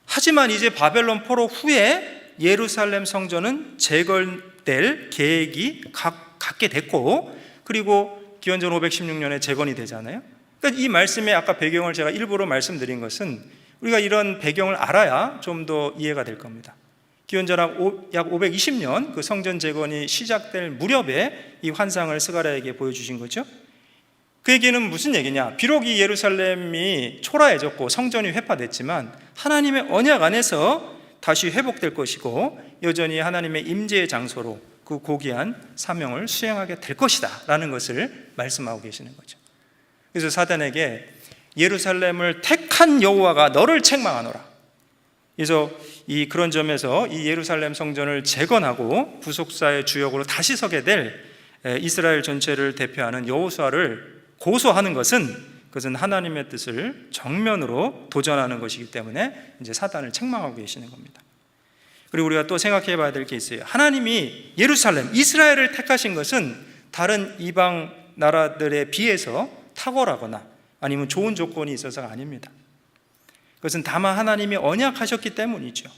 하지만 이제 바벨론 포로 후에 예루살렘 성전은 재건될 계획이 갖게 됐고, 그리고 기원전 516년에 재건이 되잖아요. 그러니까 이 말씀의 아까 배경을 제가 일부러 말씀드린 것은 우리가 이런 배경을 알아야 좀 더 이해가 될 겁니다. 기원전 약 520년 그 성전 재건이 시작될 무렵에 이 환상을 스가랴에게 보여주신 거죠. 그 얘기는 무슨 얘기냐? 비록 이 예루살렘이 초라해졌고 성전이 회파됐지만 하나님의 언약 안에서 다시 회복될 것이고 여전히 하나님의 임재의 장소로 그 고귀한 사명을 수행하게 될 것이다 라는 것을 말씀하고 계시는 거죠. 그래서 사단에게 예루살렘을 택한 여호와가 너를 책망하노라. 그래서 그런 점에서 이 예루살렘 성전을 재건하고 구속사의 주역으로 다시 서게 될 이스라엘 전체를 대표하는 여호수아를 고소하는 그것은 하나님의 뜻을 정면으로 도전하는 것이기 때문에 이제 사단을 책망하고 계시는 겁니다. 그리고 우리가 또 생각해 봐야 될 게 있어요. 하나님이 예루살렘, 이스라엘을 택하신 것은 다른 이방 나라들에 비해서 탁월하거나 아니면 좋은 조건이 있어서가 아닙니다. 그것은 다만 하나님이 언약하셨기 때문이죠.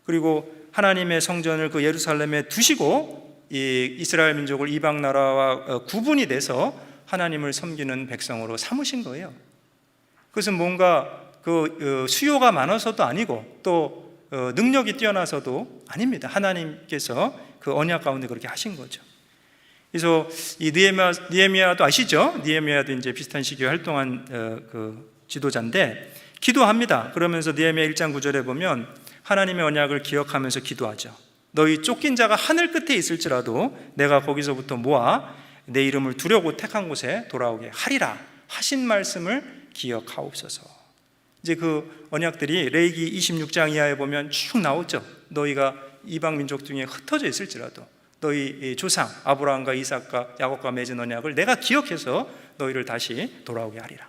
그리고 하나님의 성전을 그 예루살렘에 두시고 이 이스라엘 민족을 이방 나라와 구분이 돼서 하나님을 섬기는 백성으로 삼으신 거예요. 그것은 뭔가 수요가 많아서도 아니고 또 능력이 뛰어나서도 아닙니다. 하나님께서 그 언약 가운데 그렇게 하신 거죠. 그래서 이 느헤미야도 아시죠? 느헤미야도 이제 비슷한 시기에 활동한 그 지도자인데 기도합니다. 그러면서 느헤미야 1장 9절에 보면 하나님의 언약을 기억하면서 기도하죠. 너희 쫓긴 자가 하늘 끝에 있을지라도 내가 거기서부터 모아 내 이름을 두려고 택한 곳에 돌아오게 하리라 하신 말씀을 기억하옵소서. 이제 그 언약들이 레위기 26장 이하에 보면 쭉 나오죠. 너희가 이방 민족 중에 흩어져 있을지라도 너희 조상 아브라함과 이삭과 야곱과 맺은 언약을 내가 기억해서 너희를 다시 돌아오게 하리라.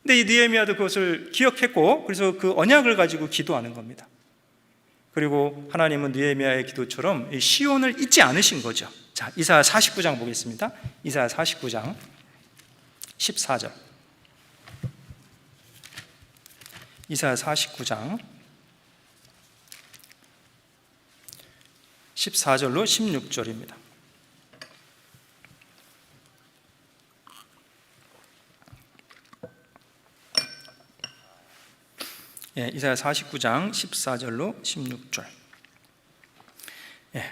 근데 이 느헤미야도 그것을 기억했고 그래서 그 언약을 가지고 기도하는 겁니다. 그리고 하나님은 느헤미야의 기도처럼 이 시온을 잊지 않으신 거죠. 자, 이사야 49장 보겠습니다. 이사야 49장 14절. 이사야 49장 14절로 16절입니다. 이사야 49장 14절로 16절.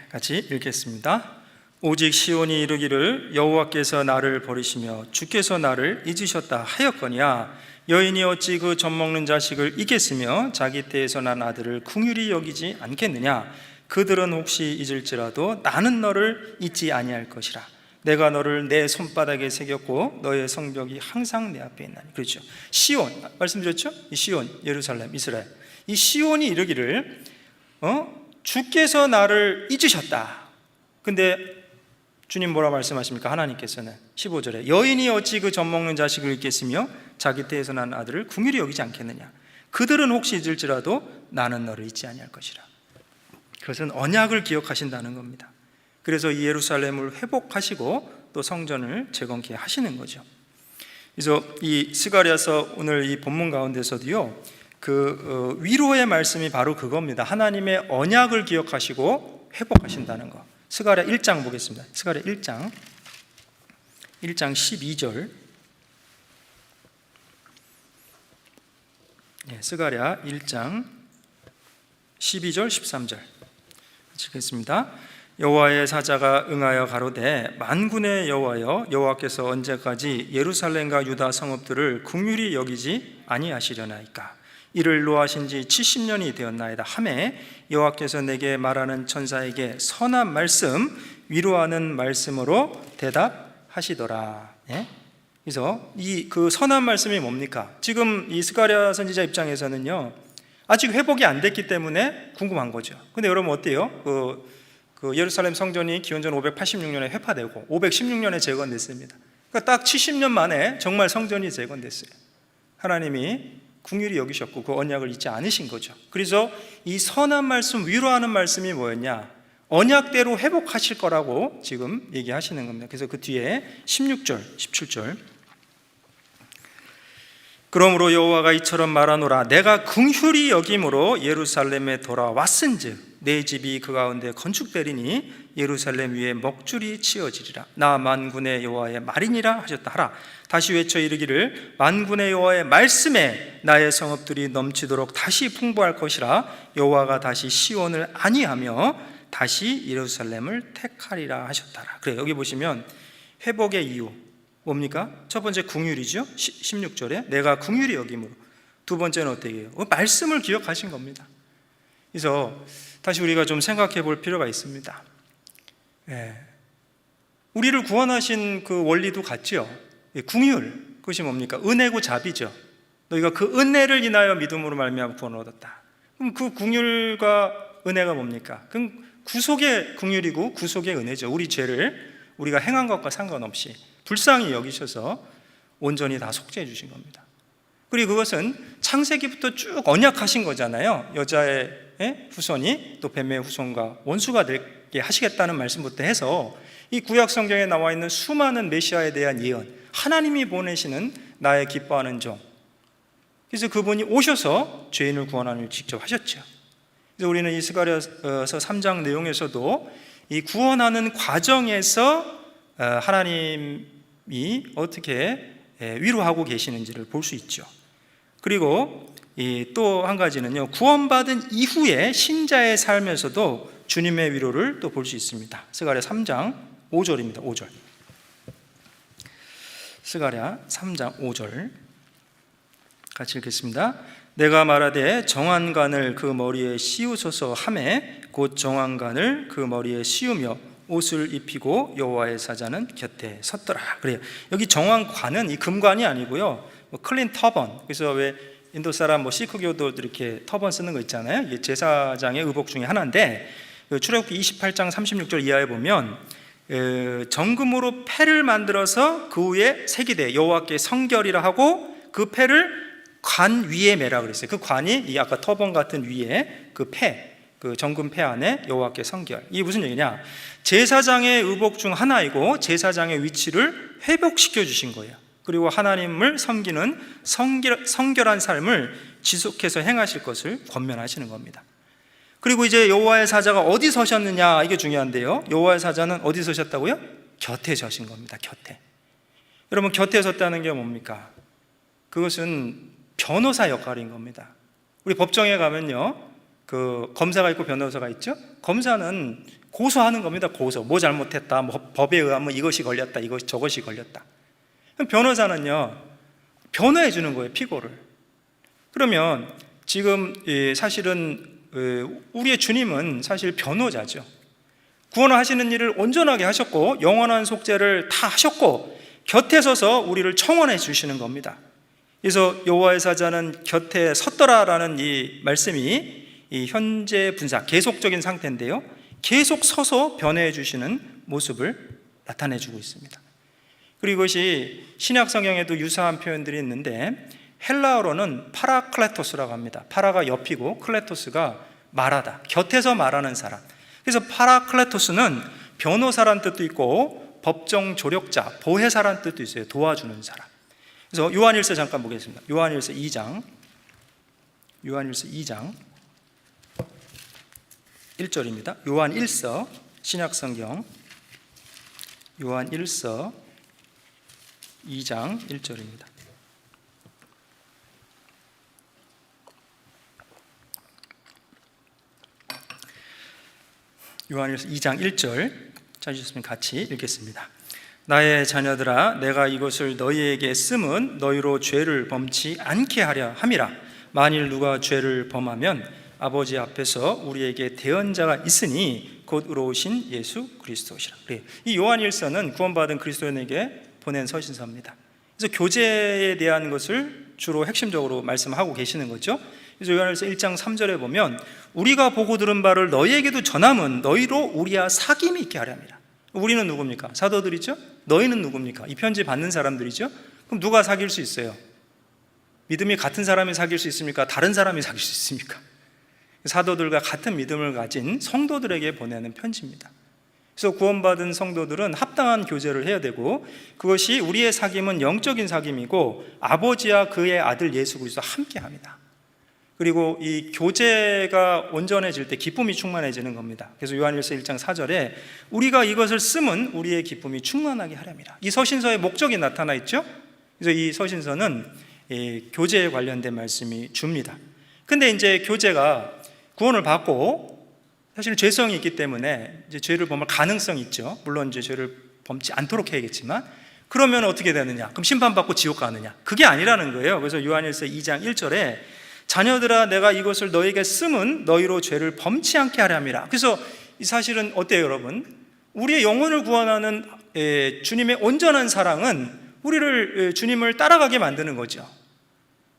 같이 읽겠습니다. 오직 시온이 이르기를 여호와께서 나를 버리시며 주께서 나를 잊으셨다 하였거니와 여인이 어찌 그 젖먹는 자식을 잊겠으며 자기 때에서 난 아들을 긍휼히 여기지 않겠느냐. 그들은 혹시 잊을지라도 나는 너를 잊지 아니할 것이라. 내가 너를 내 손바닥에 새겼고 너의 성벽이 항상 내 앞에 있나니. 그렇죠. 시온 말씀드렸죠. 이 시온, 예루살렘, 이스라엘. 이 시온이 이르기를 주께서 나를 잊으셨다. 근데 주님 뭐라 말씀하십니까? 하나님께서는 15절에 여인이 어찌 그 젖먹는 자식을 잊겠으며 자기 태에서 난 아들을 긍휼히 여기지 않겠느냐. 그들은 혹시 잊을지라도 나는 너를 잊지 아니할 것이라. 그것은 언약을 기억하신다는 겁니다. 그래서 이 예루살렘을 회복하시고 또 성전을 재건케 하시는 거죠. 그래서 이 스가랴서 오늘 이 본문 가운데서도요, 그 위로의 말씀이 바로 그겁니다. 하나님의 언약을 기억하시고 회복하신다는 거. 스가랴 1장 보겠습니다. 스가랴 1장 12절. 스가랴 1장 12절 13절 읽겠습니다. 여호와의 사자가 응하여 가로되 만군의 여호와여, 여호와께서 언제까지 예루살렘과 유다 성읍들을 긍휼히 여기지 아니하시려나이까. 이를 노하신 지 70년이 되었나이다 하매 여호와께서 내게 말하는 천사에게 선한 말씀, 위로하는 말씀으로 대답하시더라. 그래서 이 그 선한 말씀이 뭡니까? 지금 이 스가랴 선지자 입장에서는요, 아직 회복이 안 됐기 때문에 궁금한 거죠. 근데 여러분 어때요? 그 예루살렘 성전이 기원전 586년에 회파되고 516년에 재건됐습니다. 그러니까 딱 70년 만에 정말 성전이 재건됐어요. 하나님이 긍휼히 여기셨고 그 언약을 잊지 않으신 거죠. 그래서 이 선한 말씀, 위로하는 말씀이 뭐였냐? 언약대로 회복하실 거라고 지금 얘기하시는 겁니다. 그래서 그 뒤에 16절, 17절. 그러므로 여호와가 이처럼 말하노라. 내가 긍휼히 여김으로 예루살렘에 돌아왔은즉 내 집이 그 가운데 건축되리니 예루살렘 위에 먹줄이 치어지리라. 나 만군의 여호와의 말이니라 하셨다 하라. 다시 외쳐 이르기를 만군의 여호와의 말씀에 나의 성읍들이 넘치도록 다시 풍부할 것이라. 여호와가 다시 시온을 안위하며 다시 예루살렘을 택하리라 하셨다라. 그래, 여기 보시면 회복의 이유 뭡니까? 첫 번째 긍휼이죠. 16절에 내가 긍휼히 여김으로. 두 번째는 어떻게 해요? 말씀을 기억하신 겁니다. 그래서 다시 우리가 좀 생각해 볼 필요가 있습니다. 우리를 구원하신 그 원리도 같죠. 긍휼, 그것이 뭡니까? 은혜고 자비죠. 너희가 그 은혜를 인하여 믿음으로 말미암아 구원을 얻었다. 그럼 그 긍휼과 은혜가 뭡니까? 그럼 구속의 긍휼이고 구속의 은혜죠. 우리 죄를 우리가 행한 것과 상관없이 불쌍히 여기셔서 온전히 다 속죄해 주신 겁니다. 그리고 그것은 창세기부터 쭉 언약하신 거잖아요. 여자의 후손이 또 뱀의 후손과 원수가 되게 하시겠다는 말씀부터 해서 이 구약 성경에 나와 있는 수많은 메시아에 대한 예언, 하나님이 보내시는 나의 기뻐하는 종, 그래서 그분이 오셔서 죄인을 구원하는 일을 직접 하셨죠. 그래서 우리는 이 스가랴서 3장 내용에서도 이 구원하는 과정에서 하나님이 어떻게 위로하고 계시는지를 볼 수 있죠. 그리고 또 한 가지는요, 구원받은 이후에 신자의 삶에서도 주님의 위로를 또 볼 수 있습니다. 스가랴 3장 5절입니다. 5절. 스가랴 3장 5절 같이 읽겠습니다. 내가 말하되 정한간을 그 머리에 씌우소서 하매 곧 정한간을 그 머리에 씌우며 옷을 입히고 여호와의 사자는 곁에 섰더라. 그래요. 여기 정한관은 이 금관이 아니고요, 클린 터번. 그래서 왜 인도 사람 시크교도들 이렇게 터번 쓰는 거 있잖아요. 이게 제사장의 의복 중에 하나인데 출애굽기 28장 36절 이하에 보면 정금으로 패를 만들어서 그 위에 새기되 여호와께 성결이라 하고 그 패를 관 위에 매라 그랬어요. 그 관이 이 아까 터번 같은 위에 그 패, 그 정금 패 안에 여호와께 성결. 이게 무슨 얘기냐? 제사장의 의복 중 하나이고 제사장의 위치를 회복시켜 주신 거예요. 그리고 하나님을 섬기는 성결한 삶을 지속해서 행하실 것을 권면하시는 겁니다. 그리고 이제 여호와의 사자가 어디 서셨느냐, 이게 중요한데요, 여호와의 사자는 어디 서셨다고요? 곁에 서신 겁니다. 곁에. 여러분, 곁에 섰다는 게 뭡니까? 그것은 변호사 역할인 겁니다. 우리 법정에 가면요, 그 검사가 있고 변호사가 있죠. 검사는 고소하는 겁니다. 고소. 뭐 잘못했다, 뭐 법에 의하면 이것이 걸렸다, 이것이 저것이 걸렸다. 변호사는요, 변호해 주는 거예요, 피고를. 그러면 지금 사실은 우리의 주님은 사실 변호자죠. 구원을 하시는 일을 온전하게 하셨고 영원한 속죄를 다 하셨고 곁에 서서 우리를 청원해 주시는 겁니다. 그래서 여호와의 사자는 곁에 섰더라라는 이 말씀이 이 현재 분사, 계속적인 상태인데요, 계속 서서 변호해 주시는 모습을 나타내주고 있습니다. 그리고 이것이 신약 성경에도 유사한 표현들이 있는데 헬라어로는 파라클레토스라고 합니다. 파라가 옆이고 클레토스가 말하다, 곁에서 말하는 사람. 그래서 파라클레토스는 변호사란 뜻도 있고 법정 조력자, 보혜사란 뜻도 있어요. 도와주는 사람. 그래서 요한일서 잠깐 보겠습니다. 요한일서 2장 1절입니다. 요한일서 신약성경 요한일서 2장 1절입니다. 요한일서 2장 1절 찾으셨으면 같이 읽겠습니다. 나의 자녀들아, 내가 이것을 너희에게 쓰면 너희로 죄를 범치 않게 하려 함이라. 만일 누가 죄를 범하면 아버지 앞에서 우리에게 대언자가 있으니 곧 의로우신 예수 그리스도시라. 이 요한일서는 구원받은 그리스도인에게 보낸 서신서입니다. 그래서 교제에 대한 것을 주로 핵심적으로 말씀하고 계시는 거죠. 그래서 요한일서 1장 3절에 보면 우리가 보고 들은 바를 너희에게도 전함은 너희로 우리와 사귐이 있게 하려 함이라. 우리는 누굽니까? 사도들이죠. 너희는 누굽니까? 이 편지 받는 사람들이죠. 그럼 누가 사귈 수 있어요? 믿음이 같은 사람이 사귈 수 있습니까? 다른 사람이 사귈 수 있습니까? 사도들과 같은 믿음을 가진 성도들에게 보내는 편지입니다. 그래서 구원받은 성도들은 합당한 교제를 해야 되고, 그것이 우리의 사귐은 영적인 사귐이고 아버지와 그의 아들 예수 그리스도와 함께합니다. 그리고 이 교제가 온전해질 때 기쁨이 충만해지는 겁니다. 그래서 요한일서 1장 4절에 우리가 이것을 쓰면 우리의 기쁨이 충만하게 하렵니다. 이 서신서의 목적이 나타나 있죠. 그래서 이 서신서는 교제에 관련된 말씀이 줍니다. 근데 이제 교제가 구원을 받고 사실 죄성이 있기 때문에 이제 죄를 범할 가능성이 있죠. 물론 이제 죄를 범치 않도록 해야겠지만, 그러면 어떻게 되느냐? 그럼 심판받고 지옥 가느냐? 그게 아니라는 거예요. 그래서 요한일서 2장 1절에 자녀들아, 내가 이것을 너에게 쓰면 너희로 죄를 범치 않게 하려 함이라. 그래서 이 사실은 어때요, 여러분? 우리의 영혼을 구원하는 주님의 온전한 사랑은 우리를 주님을 따라가게 만드는 거죠.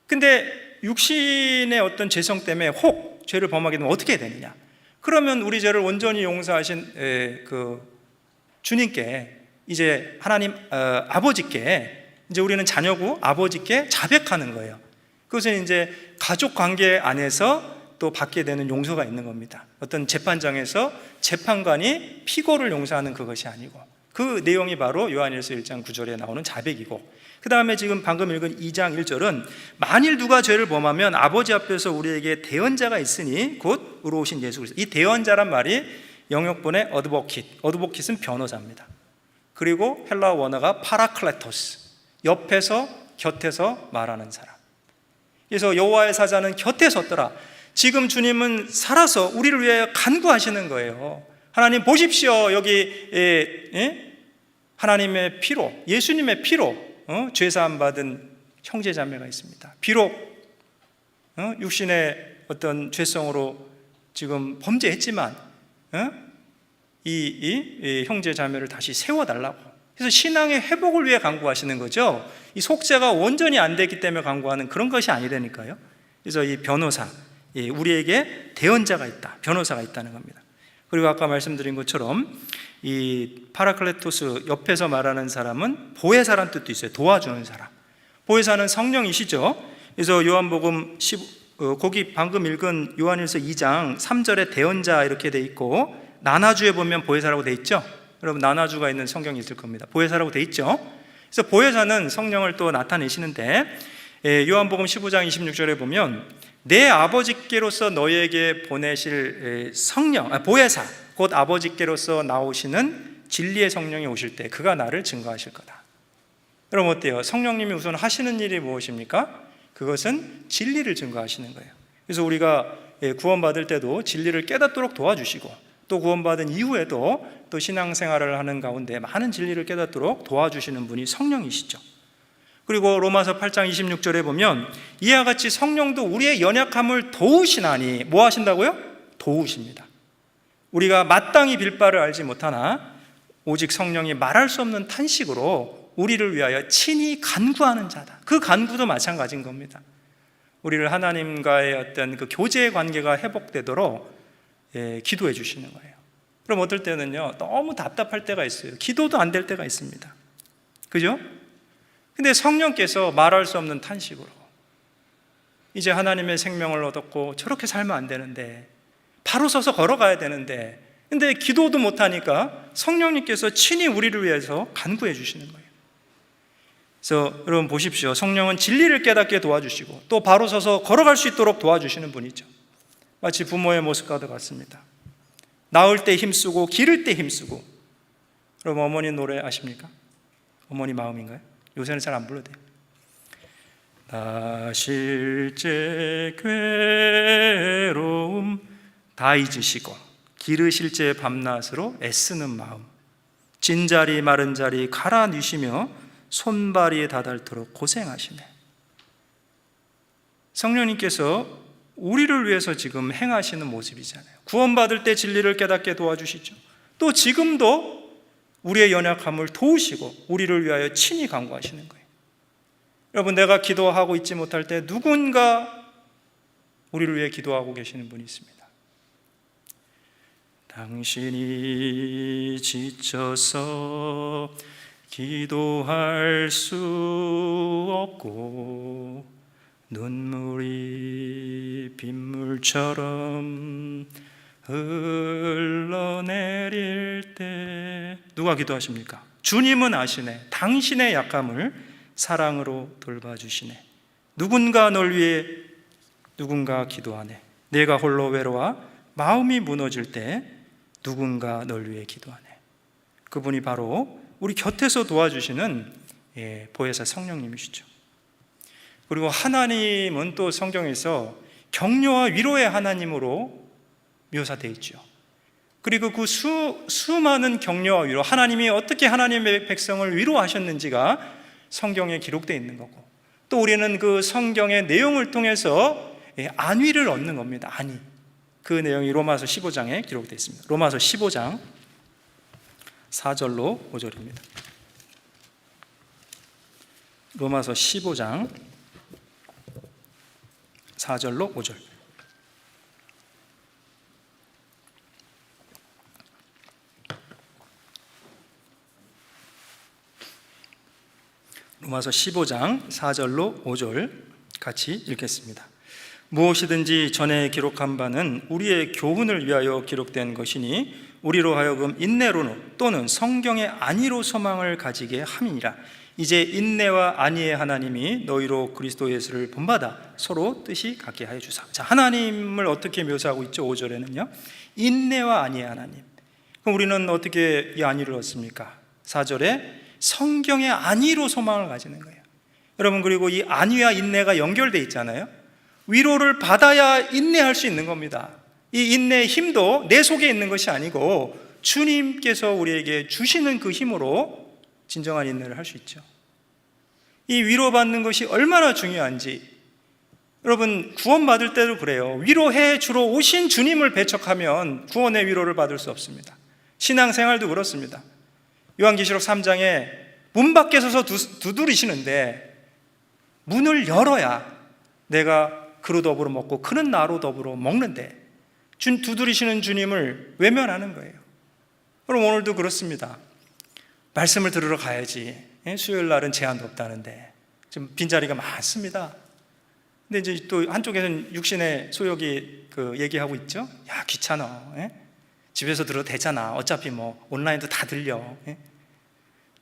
근데 육신의 어떤 죄성 때문에 혹 죄를 범하게 되면 어떻게 되느냐? 그러면 우리 죄를 온전히 용서하신 그 주님께, 이제 하나님 아버지께, 이제 우리는 자녀고 아버지께 자백하는 거예요. 그것은 이제 가족 관계 안에서 또 받게 되는 용서가 있는 겁니다. 어떤 재판장에서 재판관이 피고를 용서하는 그것이 아니고, 그 내용이 바로 요한일서 1장 9절에 나오는 자백이고, 그 다음에 지금 방금 읽은 2장 1절은 만일 누가 죄를 범하면 아버지 앞에서 우리에게 대언자가 있으니 곧 의로우신 예수 그리스도. 이 대언자란 말이 영역본의 어드보킷은 변호사입니다. 그리고 헬라어 원어가 파라클레토스, 옆에서 곁에서 말하는 사람. 그래서 여호와의 사자는 곁에 섰더라. 지금 주님은 살아서 우리를 위해 간구하시는 거예요. 하나님 보십시오. 여기 하나님의 피로, 예수님의 피로 죄사함 받은 형제자매가 있습니다. 비록 육신의 어떤 죄성으로 지금 범죄했지만 이 형제자매를 다시 세워달라고. 그래서 신앙의 회복을 위해 간구하시는 거죠. 이 속죄가 온전히 안 됐기 때문에 간구하는 그런 것이 아니라니까요. 그래서 이 변호사, 우리에게 대언자가 있다, 변호사가 있다는 겁니다. 그리고 아까 말씀드린 것처럼 이 파라클레토스, 옆에서 말하는 사람은 보혜사란 뜻도 있어요. 도와주는 사람. 보혜사는 성령이시죠. 그래서 요한복음 거기 방금 읽은 요한일서 2장 3절에 대언자 이렇게 돼 있고, 나나주에 보면 보혜사라고 돼 있죠. 여러분 나나주가 있는 성경이 있을 겁니다. 보혜사라고 돼 있죠. 그래서 보혜사는 성령을 또 나타내시는데, 요한복음 15장 26절에 보면 내 아버지께로서 너희에게 보내실 성령, 보혜사, 곧 아버지께로서 나오시는 진리의 성령이 오실 때 그가 나를 증거하실 거다. 여러분 어때요? 성령님이 우선 하시는 일이 무엇입니까? 그것은 진리를 증거하시는 거예요. 그래서 우리가 구원받을 때도 진리를 깨닫도록 도와주시고, 또 구원받은 이후에도 또 신앙생활을 하는 가운데 많은 진리를 깨닫도록 도와주시는 분이 성령이시죠. 그리고 로마서 8장 26절에 보면 이와 같이 성령도 우리의 연약함을 도우시나니, 뭐 하신다고요? 도우십니다. 우리가 마땅히 빌 바를 알지 못하나 오직 성령이 말할 수 없는 탄식으로 우리를 위하여 친히 간구하는 자다. 그 간구도 마찬가지인 겁니다. 우리를 하나님과의 어떤 그 교제의 관계가 회복되도록 기도해 주시는 거예요. 그럼 어떨 때는요, 너무 답답할 때가 있어요. 기도도 안 될 때가 있습니다. 그죠? 근데 성령께서 말할 수 없는 탄식으로, 이제 하나님의 생명을 얻었고 저렇게 살면 안 되는데, 바로 서서 걸어가야 되는데, 근데 기도도 못하니까 성령님께서 친히 우리를 위해서 간구해 주시는 거예요. 그래서 여러분 보십시오. 성령은 진리를 깨닫게 도와주시고 또 바로 서서 걸어갈 수 있도록 도와주시는 분이죠. 마치 부모의 모습과도 같습니다. 낳을 때 힘쓰고 기를 때 힘쓰고. 여러분 어머니 노래 아십니까? 어머니 마음인가요? 요새는 잘 안 불러도 돼요. 나실제 괴로움 다 잊으시고 기르실제 밤낮으로 애쓰는 마음, 진자리 마른 자리 갈아 넣으시며 손발이 다닳도록 고생하시네. 성령님께서 우리를 위해서 지금 행하시는 모습이잖아요. 구원받을 때 진리를 깨닫게 도와주시죠. 또 지금도 우리의 연약함을 도우시고 우리를 위하여 친히 간구하시는 거예요. 여러분, 내가 기도하고 있지 못할 때 누군가 우리를 위해 기도하고 계시는 분이 있습니다. 당신이 지쳐서 기도할 수 없고 눈물이 빗물처럼 흘러내릴 때 누가 기도하십니까? 주님은 아시네. 당신의 약함을 사랑으로 돌봐주시네. 누군가 널 위해 누군가 기도하네. 내가 홀로 외로워 마음이 무너질 때 누군가 널 위해 기도하네. 그분이 바로 우리 곁에서 도와주시는 보혜사 성령님이시죠. 그리고 하나님은 또 성경에서 격려와 위로의 하나님으로 묘사되어 있죠. 그리고 그 수많은 격려와 위로, 하나님이 어떻게 하나님의 백성을 위로하셨는지가 성경에 기록되어 있는 거고, 또 우리는 그 성경의 내용을 통해서 안위를 얻는 겁니다. 안위. 그 내용이 로마서 15장에 기록되어 있습니다. 로마서 15장 4절로 5절입니다. 로마서 15장 4절로 5절. 로마서 15장 4절로 5절 같이 읽겠습니다. 무엇이든지 전에 기록한 바는 우리의 교훈을 위하여 기록된 것이니 우리로 하여금 인내로 또는 성경의 안위로 소망을 가지게 함이니라. 이제 인내와 안위의 하나님이 너희로 그리스도 예수를 본받아 서로 뜻이 같게 하여 주사. 자, 하나님을 어떻게 묘사하고 있죠? 5절에는요, 인내와 안위의 하나님. 그럼 우리는 어떻게 이 안위를 얻습니까? 4절에 성경의 안위로 소망을 가지는 거예요. 여러분, 그리고 이 안위와 인내가 연결되어 있잖아요. 위로를 받아야 인내할 수 있는 겁니다. 이 인내의 힘도 내 속에 있는 것이 아니고 주님께서 우리에게 주시는 그 힘으로 진정한 인내를 할 수 있죠. 이 위로받는 것이 얼마나 중요한지, 여러분 구원받을 때도 그래요. 위로해 주러 오신 주님을 배척하면 구원의 위로를 받을 수 없습니다. 신앙생활도 그렇습니다. 요한계시록 3장에 문 밖에 서서 두드리시는데 문을 열어야 내가 그로 더불어 먹고 그는 나로 더불어 먹는데 두드리시는 주님을 외면하는 거예요. 그럼 오늘도 그렇습니다. 말씀을 들으러 가야지. 수요일 날은 제한도 없다는데 지금 빈자리가 많습니다. 근데 이제 또 한쪽에서는 육신의 소욕이 얘기하고 있죠. 야, 귀찮아. 집에서 들어도 되잖아. 어차피 뭐 온라인도 다 들려.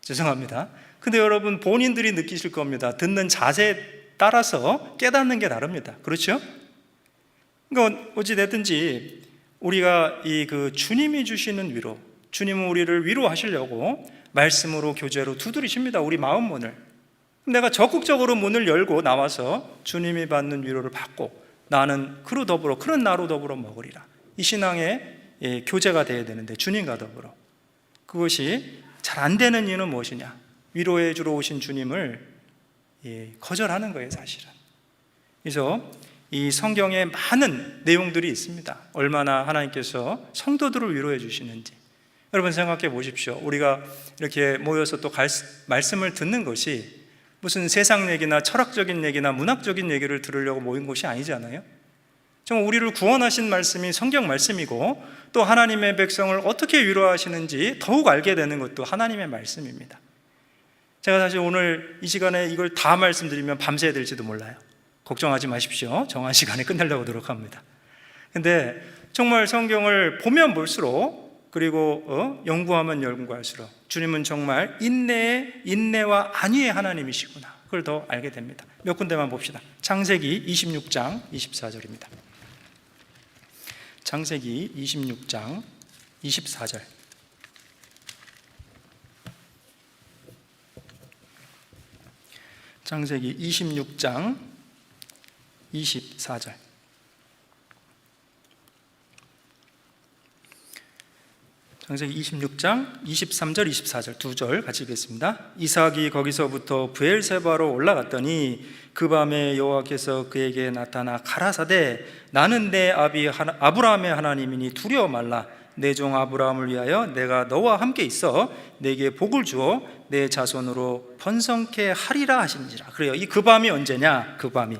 죄송합니다. 근데 여러분 본인들이 느끼실 겁니다. 듣는 자세 따라서 깨닫는 게 다릅니다. 그렇죠? 그러니까 어찌됐든지 우리가 주님이 주시는 위로, 주님은 우리를 위로하시려고 말씀으로 교제로 두드리십니다. 우리 마음 문을. 내가 적극적으로 문을 열고 나와서 주님이 받는 위로를 받고 나는 그로 더불어 그는 나로 더불어 먹으리라. 이 신앙의 교제가 되어야 되는데 주님과 더불어 그것이 잘 안 되는 이유는 무엇이냐? 위로해 주러 오신 주님을 거절하는 거예요, 사실은. 그래서 이 성경에 많은 내용들이 있습니다. 얼마나 하나님께서 성도들을 위로해 주시는지. 여러분 생각해 보십시오. 우리가 이렇게 모여서 또 말씀을 듣는 것이 무슨 세상 얘기나 철학적인 얘기나 문학적인 얘기를 들으려고 모인 것이 아니잖아요. 정말 우리를 구원하신 말씀이 성경 말씀이고, 또 하나님의 백성을 어떻게 위로하시는지 더욱 알게 되는 것도 하나님의 말씀입니다. 제가 사실 오늘 이 시간에 이걸 다 말씀드리면 밤새야 될지도 몰라요. 걱정하지 마십시오. 정한 시간에 끝내려고 노력합니다. 근데 정말 성경을 보면 볼수록, 그리고 연구하면 연구할수록 주님은 정말 인내와 안위의 하나님이시구나, 그걸 더 알게 됩니다. 몇 군데만 봅시다. 창세기 26장 24절입니다. 창세기 26장 24절. 창세기 26장 24절. 창세기 26장 23절 24절 두 절 같이 읽겠습니다. 이삭이 거기서부터 브엘세바로 올라갔더니 그 밤에 여호와께서 그에게 나타나 가라사대 나는 내 아비 아브라함의 하나님이니 두려워 말라. 내 종 아브라함을 위하여 내가 너와 함께 있어 내게 복을 주어 내 자손으로 번성케 하리라 하시니라. 그래요. 이 그 밤이 언제냐? 그 밤이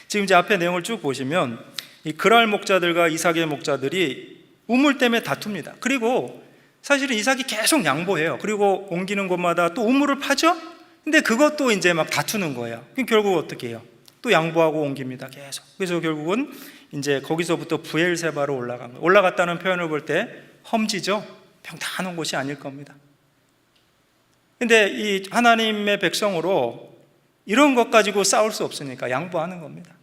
지금 이제 앞에 내용을 쭉 보시면 이 그랄 목자들과 이삭의 목자들이 우물 때문에 다툽니다. 그리고 사실은 이삭이 계속 양보해요. 그리고 옮기는 곳마다 또 우물을 파죠. 근데 그것도 이제 막 다투는 거예요. 그럼 결국 어떻게 해요? 또 양보하고 옮깁니다. 계속. 그래서 결국은 이제 거기서부터 브엘세바로 올라간 거예요. 올라갔다는 표현을 볼 때 험지죠. 평탄한 곳이 아닐 겁니다. 근데 이 하나님의 백성으로 이런 것 가지고 싸울 수 없으니까 양보하는 겁니다.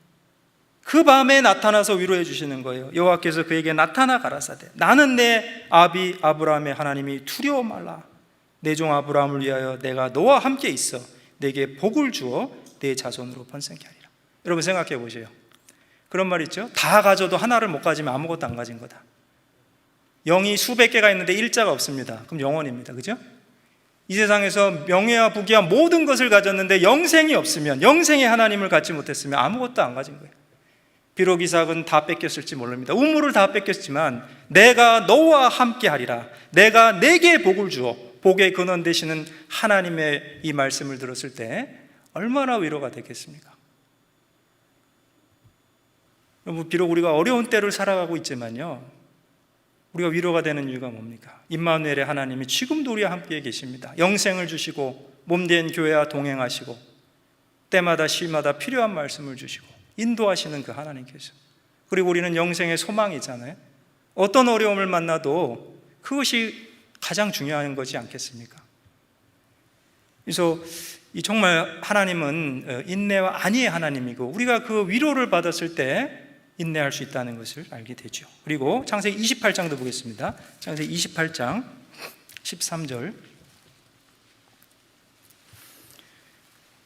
그 밤에 나타나서 위로해 주시는 거예요. 여호와께서 그에게 나타나 가라사대 나는 내 아비 아브라함의 하나님이 두려워 말라. 내 종 아브라함을 위하여 내가 너와 함께 있어 내게 복을 주어 내 자손으로 번성케 하리라. 여러분 생각해 보세요. 그런 말 있죠. 다 가져도 하나를 못 가지면 아무것도 안 가진 거다. 영이 수백 개가 있는데 일자가 없습니다. 그럼 영원입니다. 그죠? 이 세상에서 명예와 부귀와 모든 것을 가졌는데 영생이 없으면, 영생의 하나님을 갖지 못했으면 아무것도 안 가진 거예요. 비록 이삭은 다 뺏겼을지 모릅니다. 우물을 다 뺏겼지만 내가 너와 함께 하리라. 내가 내게 복을 주어 복의 근원 되시는 하나님의 이 말씀을 들었을 때 얼마나 위로가 되겠습니까? 비록 우리가 어려운 때를 살아가고 있지만요, 우리가 위로가 되는 이유가 뭡니까? 임마누엘의 하나님이 지금도 우리와 함께 계십니다. 영생을 주시고 몸된 교회와 동행하시고 때마다 시마다 필요한 말씀을 주시고 인도하시는 그 하나님께서, 그리고 우리는 영생의 소망이잖아요. 어떤 어려움을 만나도 그것이 가장 중요한 거지 않겠습니까? 그래서 정말 하나님은 인내와 안위의 하나님이고 우리가 그 위로를 받았을 때 인내할 수 있다는 것을 알게 되죠. 그리고 창세기 28장도 보겠습니다. 창세기 28장 13절.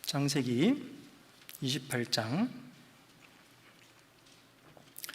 창세기 28장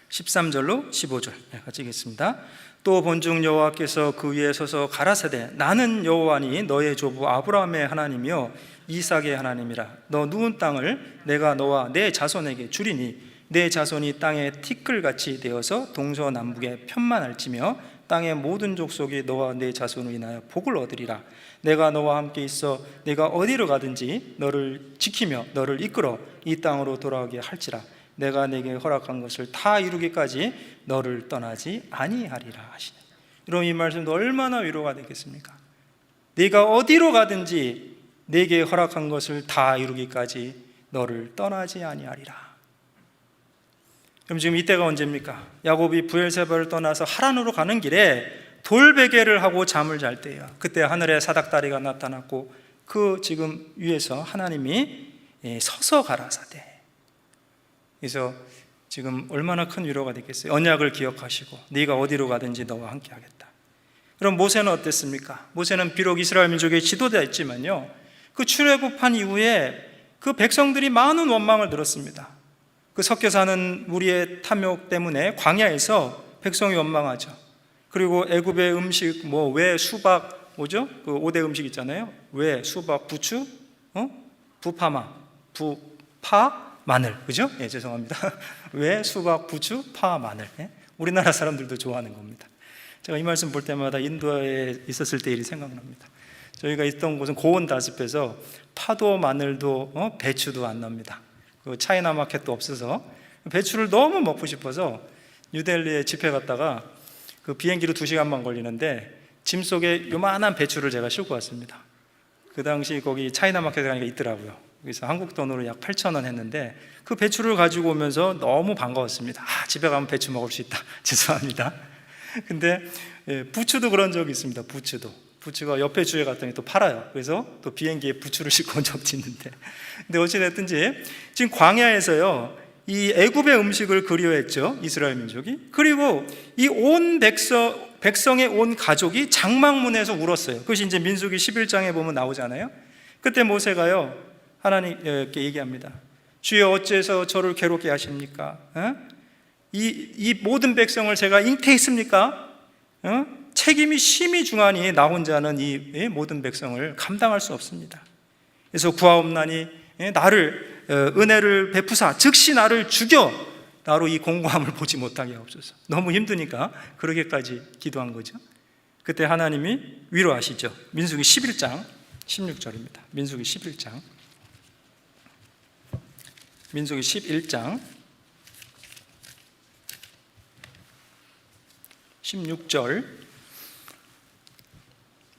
13절로 15절 같이 읽겠습니다. 또 본중 여호와께서 그 위에 서서 가라사대 나는 여호와니 너의 조부 아브라함의 하나님이요 이삭의 하나님이라. 너 누운 땅을 내가 너와 내 자손에게 주리니 내 자손이 땅에 티끌같이 되어서 동서남북에 편만할지며 땅의 모든 족속이 너와 내 자손으로 인하여 복을 얻으리라. 내가 너와 함께 있어 내가 어디로 가든지 너를 지키며 너를 이끌어 이 땅으로 돌아오게 할지라. 내가 내게 허락한 것을 다 이루기까지 너를 떠나지 아니하리라 하시네. 여러분 이 말씀도 얼마나 위로가 되겠습니까? 네가 어디로 가든지 내게 허락한 것을 다 이루기까지 너를 떠나지 아니하리라. 그럼 지금 이때가 언제입니까? 야곱이 브엘세바를 떠나서 하란으로 가는 길에 돌베개를 하고 잠을 잘 때예요. 그때 하늘에 사닥다리가 나타났고 그 지금 위에서 하나님이 서서 가라사대. 그래서 지금 얼마나 큰 위로가 되겠어요. 언약을 기억하시고 네가 어디로 가든지 너와 함께 하겠다. 그럼 모세는 어땠습니까? 모세는 비록 이스라엘 민족의 지도자였지만요, 그 출애굽한 이후에 그 백성들이 많은 원망을 들었습니다. 그 섞여 사는 무리의 탐욕 때문에 광야에서 백성이 원망하죠. 그리고 애굽의 음식 왜 수박 뭐죠? 그 5대 음식 있잖아요. 왜 수박 부추, 부파마, 부파 마늘, 그죠? 예, 죄송합니다. 왜 수박 부추 파 마늘. 예? 우리나라 사람들도 좋아하는 겁니다. 제가 이 말씀 볼 때마다 인도에 있었을 때 일이 생각납니다. 저희가 있던 곳은 고온 다습해서 파도 마늘도 배추도 안 납니다. 그 차이나 마켓도 없어서 배추를 너무 먹고 싶어서 뉴델리에 집회 갔다가 그 비행기로 2시간만 걸리는데 짐 속에 요만한 배추를 제가 싣고 왔습니다. 그 당시 거기 차이나마켓에 가니까 있더라고요. 그래서 한국 돈으로 약 8,000원 했는데 그 배추를 가지고 오면서 너무 반가웠습니다. 집에 가면 배추 먹을 수 있다. 죄송합니다. 근데 부추도 그런 적이 있습니다. 부추가 옆에 주에 갔더니 또 팔아요. 그래서 또 비행기에 부추를 싣고 온 적도 있는데, 근데 어찌됐든지 지금 광야에서요 이 애굽의 음식을 그리워했죠, 이스라엘 민족이. 그리고 이 온 백성의 온 가족이 장막문에서 울었어요. 그것이 이제 민수기 11장에 보면 나오잖아요. 그때 모세가요 하나님께 얘기합니다. 주여 어째서 저를 괴롭게 하십니까? 이 모든 백성을 제가 잉태했습니까? 책임이 심히 중하니 나 혼자는 이 모든 백성을 감당할 수 없습니다. 그래서 구하옵나니 나를 은혜를 베푸사 즉시 나를 죽여 나로 이 공고함을 보지 못하게 하옵소서. 너무 힘드니까 그러게까지 기도한 거죠. 그때 하나님이 위로하시죠. 민수기 11장 16절입니다. 민수기 11장 16절,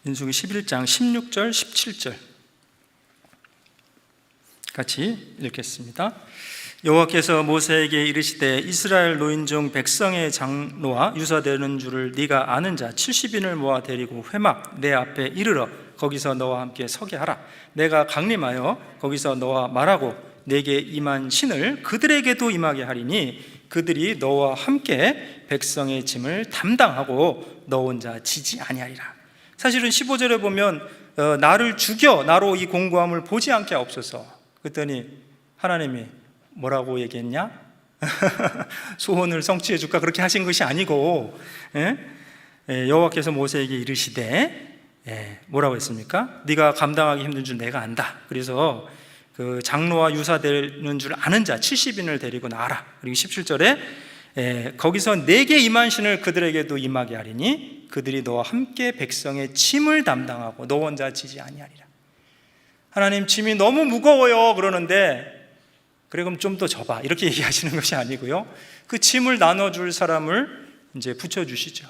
민수기 11장 16절 17절 같이 읽겠습니다. 여호와께서 모세에게 이르시되 이스라엘 노인 중 백성의 장로와 유사되는 줄을 네가 아는 자 70인을 모아 데리고 회막 내 앞에 이르러 거기서 너와 함께 서게 하라. 내가 강림하여 거기서 너와 말하고 내게 임한 신을 그들에게도 임하게 하리니 그들이 너와 함께 백성의 짐을 담당하고 너 혼자 지지 아니하리라. 사실은 15절에 보면 나를 죽여 나로 이 공고함을 보지 않게 하옵소서. 그랬더니 하나님이 뭐라고 얘기했냐? 소원을 성취해 줄까? 그렇게 하신 것이 아니고 여호와께서 모세에게 이르시되 뭐라고 했습니까? 네가 감당하기 힘든 줄 내가 안다. 그래서 그 장로와 유사되는 줄 아는 자 70인을 데리고 나와라. 그리고 17절에 거기서 내게 임한 신을 그들에게도 임하게 하리니 그들이 너와 함께 백성의 짐을 담당하고 너 혼자 지지 아니하리라. 하나님 짐이 너무 무거워요 그러는데 그래 그럼 좀 더 져봐 이렇게 얘기하시는 것이 아니고요, 그 짐을 나눠줄 사람을 이제 붙여주시죠.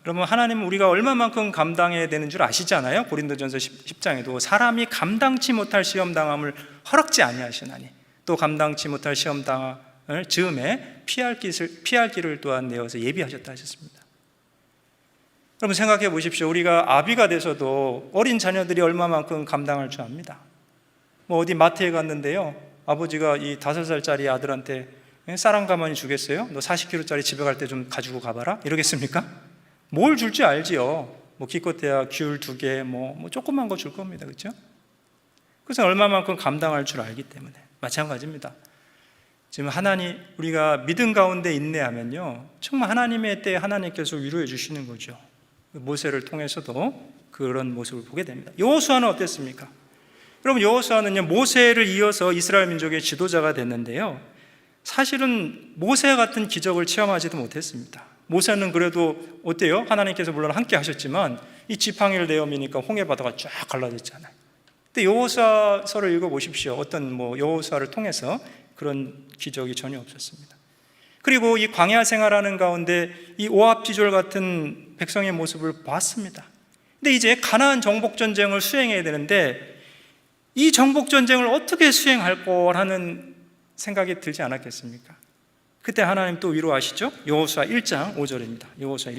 그러면 하나님은 우리가 얼마만큼 감당해야 되는 줄 아시잖아요. 고린도전서 10장에도 사람이 감당치 못할 시험당함을 허락지 아니하시나니 또 감당치 못할 시험당함을 즈음에 피할 길을 또한 내어서 예비하셨다 하셨습니다. 여러분 생각해 보십시오. 우리가 아비가 돼서도 어린 자녀들이 얼마만큼 감당할 줄 압니다. 뭐 어디 마트에 갔는데요, 아버지가 이 5살짜리 아들한테 쌀 한 가마니 주겠어요? 너 40kg짜리 집에 갈 때 좀 가지고 가봐라? 이러겠습니까? 뭘 줄지 알지요. 뭐 기껏해야 귤 2개 뭐 조그만 거 줄 겁니다. 그렇죠? 그래서 얼마만큼 감당할 줄 알기 때문에 마찬가지입니다. 지금 우리가 믿음 가운데 인내하면요 정말 하나님의 때에 하나님께서 위로해 주시는 거죠. 모세를 통해서도 그런 모습을 보게 됩니다. 여호수아는 어땠습니까? 여러분 여호수아는요 모세를 이어서 이스라엘 민족의 지도자가 됐는데요, 사실은 모세 같은 기적을 체험하지도 못했습니다. 모세는 그래도 어때요? 하나님께서 물론 함께 하셨지만 이 지팡이를 내어미니까 홍해 바다가 쫙 갈라졌잖아요. 근데 여호수아서를 읽어보십시오. 어떤 여호수아를 통해서 그런 기적이 전혀 없었습니다. 그리고 이 광야 생활하는 가운데 이 오합지졸 같은 백성의 모습을 봤습니다. 근데 이제 가나안 정복전쟁을 수행해야 되는데 이 정복전쟁을 어떻게 수행할 거라는 생각이 들지 않았겠습니까? 그때 하나님 또 위로하시죠. 여호수아 1장 5절입니다. 여호수아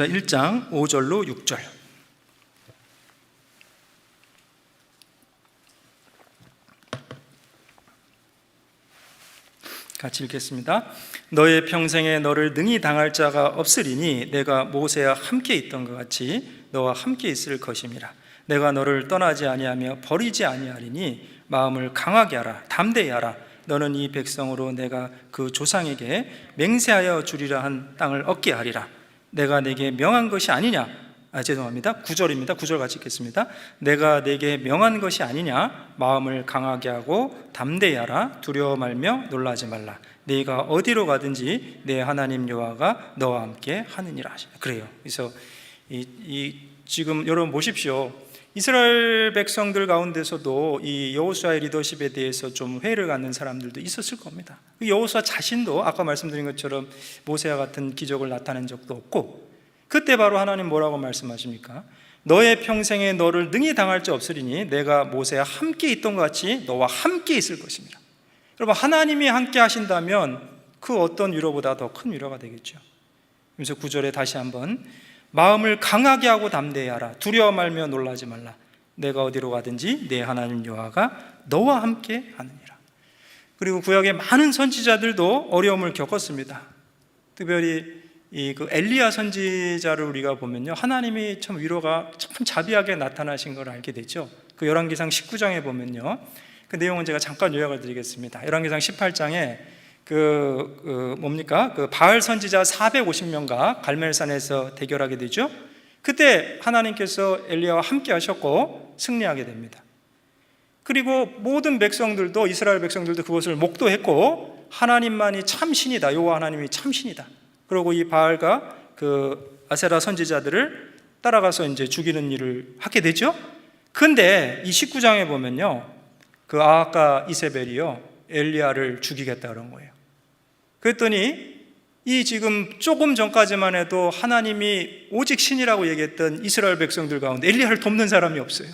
1장 5절로 6절 같이 읽겠습니다. 너의 평생에 너를 능히 당할 자가 없으리니 내가 모세와 함께 있던 것 같이 너와 함께 있을 것임이라. 내가 너를 떠나지 아니하며 버리지 아니하리니 마음을 강하게 하라. 담대히 하라. 너는 이 백성으로 내가 그 조상에게 맹세하여 주리라 한 땅을 얻게 하리라. 내가 내게 명한 것이 아니냐? 죄송합니다. 9절입니다. 9절 같이 읽겠습니다. 내가 내게 명한 것이 아니냐? 마음을 강하게 하고 담대히 하라. 두려워 말며 놀라지 말라. 네가 어디로 가든지 내 하나님 여호와가 너와 함께 하느니라. 그래요. 그래서 지금 여러분 보십시오. 이스라엘 백성들 가운데서도 이 여호수아의 리더십에 대해서 좀 회의를 갖는 사람들도 있었을 겁니다. 여호수아 자신도 아까 말씀드린 것처럼 모세와 같은 기적을 나타낸 적도 없고, 그때 바로 하나님 뭐라고 말씀하십니까? 너의 평생에 너를 능히 당할 자 없으리니 내가 모세와 함께 있던 것 같이 너와 함께 있을 것입니다. 여러분, 하나님이 함께 하신다면 그 어떤 위로보다 더 큰 위로가 되겠죠. 그래서 9절에 다시 한번 마음을 강하게 하고 담대히 하라. 두려워 말며 놀라지 말라. 내가 어디로 가든지 내 하나님 여호와가 너와 함께 하느니라. 그리고 구약의 많은 선지자들도 어려움을 겪었습니다. 특별히 그 엘리야 선지자를 우리가 보면요, 하나님이 참 위로가 참 자비하게 나타나신 걸 알게 되죠. 그 열왕기상 19장에 보면요, 그 내용은 제가 잠깐 요약을 드리겠습니다. 열왕기상 18장에 그 바알 선지자 450명과 갈멜산에서 대결하게 되죠. 그때 하나님께서 엘리야와 함께 하셨고 승리하게 됩니다. 그리고 모든 백성들도, 이스라엘 백성들도 그것을 목도했고, 하나님만이 참 신이다, 여호와 하나님이 참 신이다. 그리고 이 바알과 그 아세라 선지자들을 따라가서 이제 죽이는 일을 하게 되죠. 근데 이 19장에 보면요, 그 아하가 이세벨이요, 엘리야를 죽이겠다 그런 거예요. 그랬더니 이 지금 조금 전까지만 해도 하나님이 오직 신이라고 얘기했던 이스라엘 백성들 가운데 엘리야를 돕는 사람이 없어요.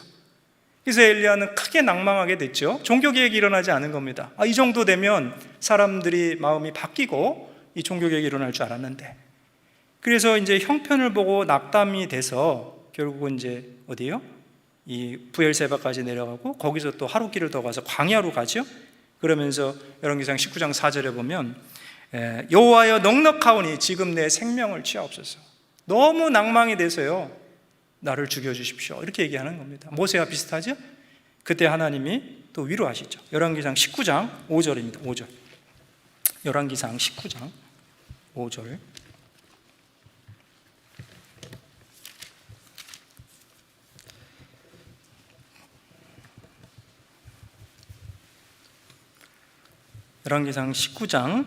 그래서 엘리야는 크게 낭망하게 됐죠. 종교개혁이 일어나지 않은 겁니다. 이 정도 되면 사람들이 마음이 바뀌고 이 종교개혁이 일어날 줄 알았는데, 그래서 이제 형편을 보고 낙담이 돼서 결국은 이제 어디요? 이 부엘세바까지 내려가고 거기서 또 하루길을 더 가서 광야로 가죠. 그러면서 열왕기상 19장 4절에 보면 여호와여 넉넉하오니 지금 내 생명을 취하옵소서. 너무 낭망이 돼서요, 나를 죽여주십시오, 이렇게 얘기하는 겁니다. 모세와 비슷하죠? 그때 하나님이 또 위로하시죠. 열왕기상 19장 5절입니다. 5절. 열왕기상 19장 5절. 열왕기상 19장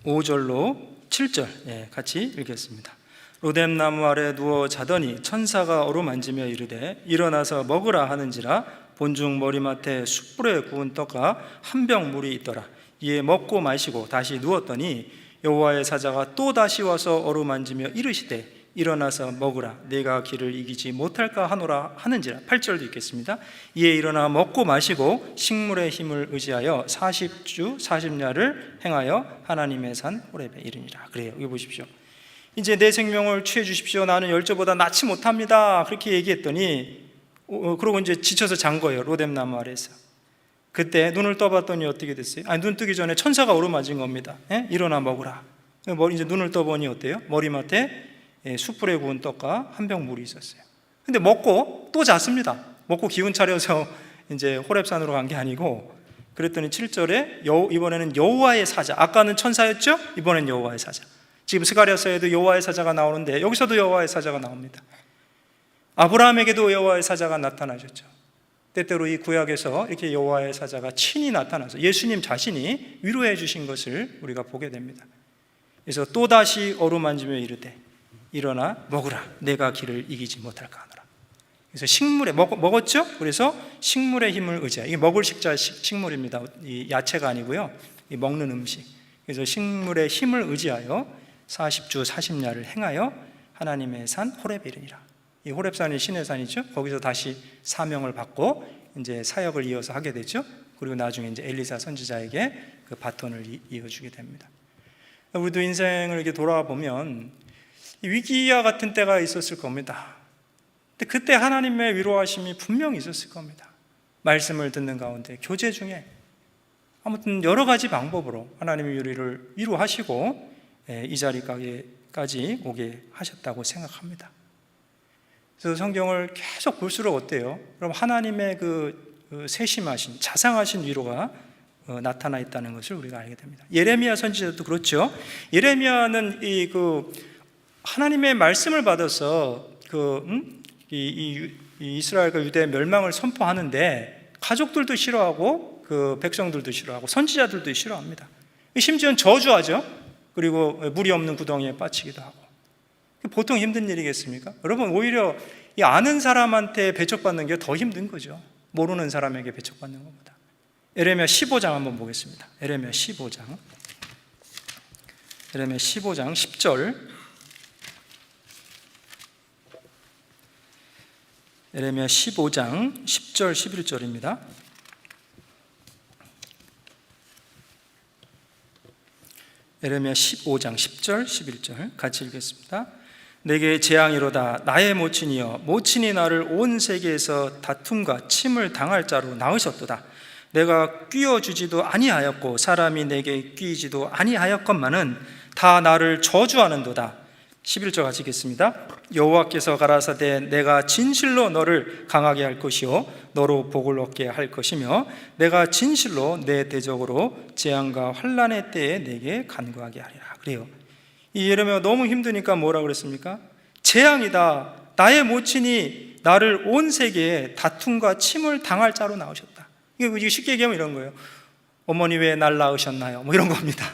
5절로 7절 같이 읽겠습니다. 로뎀나무 아래 누워 자더니 천사가 어루만지며 이르되 일어나서 먹으라 하는지라. 본중 머리맡에 숯불에 구운 떡과 한 병 물이 있더라. 이에 먹고 마시고 다시 누웠더니 여호와의 사자가 또 다시 와서 어루만지며 이르시되 일어나서 먹으라. 내가 길을 이기지 못할까 하노라 하는지라. 8절도 읽겠습니다. 이에 일어나 먹고 마시고 식물의 힘을 의지하여 40주 40야를 행하여 하나님의 산 호렙에 이르니라. 그래요. 여기 보십시오. 이제 내 생명을 취해 주십시오. 나는 열저보다 낫지 못합니다. 그렇게 얘기했더니 그러고 이제 지쳐서 잔 거예요. 로뎀나무 아래에서. 그때 눈을 떠봤더니 어떻게 됐어요? 눈 뜨기 전에 천사가 오르맞은 겁니다. 일어나 먹으라. 이제 눈을 떠보니 어때요? 머리맡에 숯불에 구운 떡과 한 병 물이 있었어요. 근데 먹고 또 잤습니다. 먹고 기운 차려서 이제 호렙산으로 간 게 아니고, 그랬더니 7절에 이번에는 여호와의 사자, 아까는 천사였죠? 이번엔 여호와의 사자. 지금 스가랴서에도 여호와의 사자가 나오는데 여기서도 여호와의 사자가 나옵니다. 아브라함에게도 여호와의 사자가 나타나셨죠. 때때로 이 구약에서 이렇게 여호와의 사자가 친히 나타나서 예수님 자신이 위로해 주신 것을 우리가 보게 됩니다. 그래서 또다시 어루만지며 이르되 일어나 먹으라. 내가 길을 이기지 못할까 하노라. 그래서 식물에 먹었죠? 그래서 식물의 힘을 의지하여, 이게 먹을 식자 식물입니다. 이 야채가 아니고요, 이 먹는 음식. 그래서 식물의 힘을 의지하여 40주 40야를 행하여 하나님의 산 호렙에 이르니라. 이 호렙산이 신의 산이죠. 거기서 다시 사명을 받고 이제 사역을 이어서 하게 되죠. 그리고 나중에 이제 엘리사 선지자에게 그 바톤을 이어주게 됩니다. 우리도 인생을 이렇게 돌아보면 위기와 같은 때가 있었을 겁니다. 근데 그때 하나님의 위로하심이 분명히 있었을 겁니다. 말씀을 듣는 가운데, 교제 중에, 아무튼 여러 가지 방법으로 하나님의 우리를 위로하시고 이 자리까지 오게 하셨다고 생각합니다. 그래서 성경을 계속 볼수록 어때요? 그럼 하나님의 그 세심하신, 자상하신 위로가 나타나 있다는 것을 우리가 알게 됩니다. 예레미야 선지자도 그렇죠. 예레미야는 하나님의 말씀을 받아서 이 이스라엘과 유대의 멸망을 선포하는데 가족들도 싫어하고 그 백성들도 싫어하고 선지자들도 싫어합니다. 심지어는 저주하죠. 그리고 물이 없는 구덩이에 빠지기도 하고. 보통 힘든 일이겠습니까? 여러분, 오히려 이 아는 사람한테 배척받는 게 더 힘든 거죠. 모르는 사람에게 배척받는 겁니다. 에레미야 15장 한번 보겠습니다. 에레미야 15장 10절. 에레미야 15장 10절 11절입니다. 에레미야 15장 10절 11절 같이 읽겠습니다. 내게 재앙이로다. 나의 모친이여, 모친이 나를 온 세계에서 다툼과 침을 당할 자로 낳으셨도다. 내가 끼워주지도 아니하였고 사람이 내게 끼이지도 아니하였건만은 다 나를 저주하는도다. 11절 같이 읽겠습니다. 여호와께서 가라사대 내가 진실로 너를 강하게 할 것이요 너로 복을 얻게 할 것이며 내가 진실로 내 대적으로 재앙과 환난의 때에 내게 간구하게 하리라. 그래요. 이 예레미야가 너무 힘드니까 뭐라 그랬습니까? 재앙이다. 나의 모친이 나를 온 세계에 다툼과 침을 당할 자로 낳으셨다. 이게 쉽게 얘기하면 이런 거예요. 어머니 왜 날 낳으셨나요? 뭐 이런 겁니다.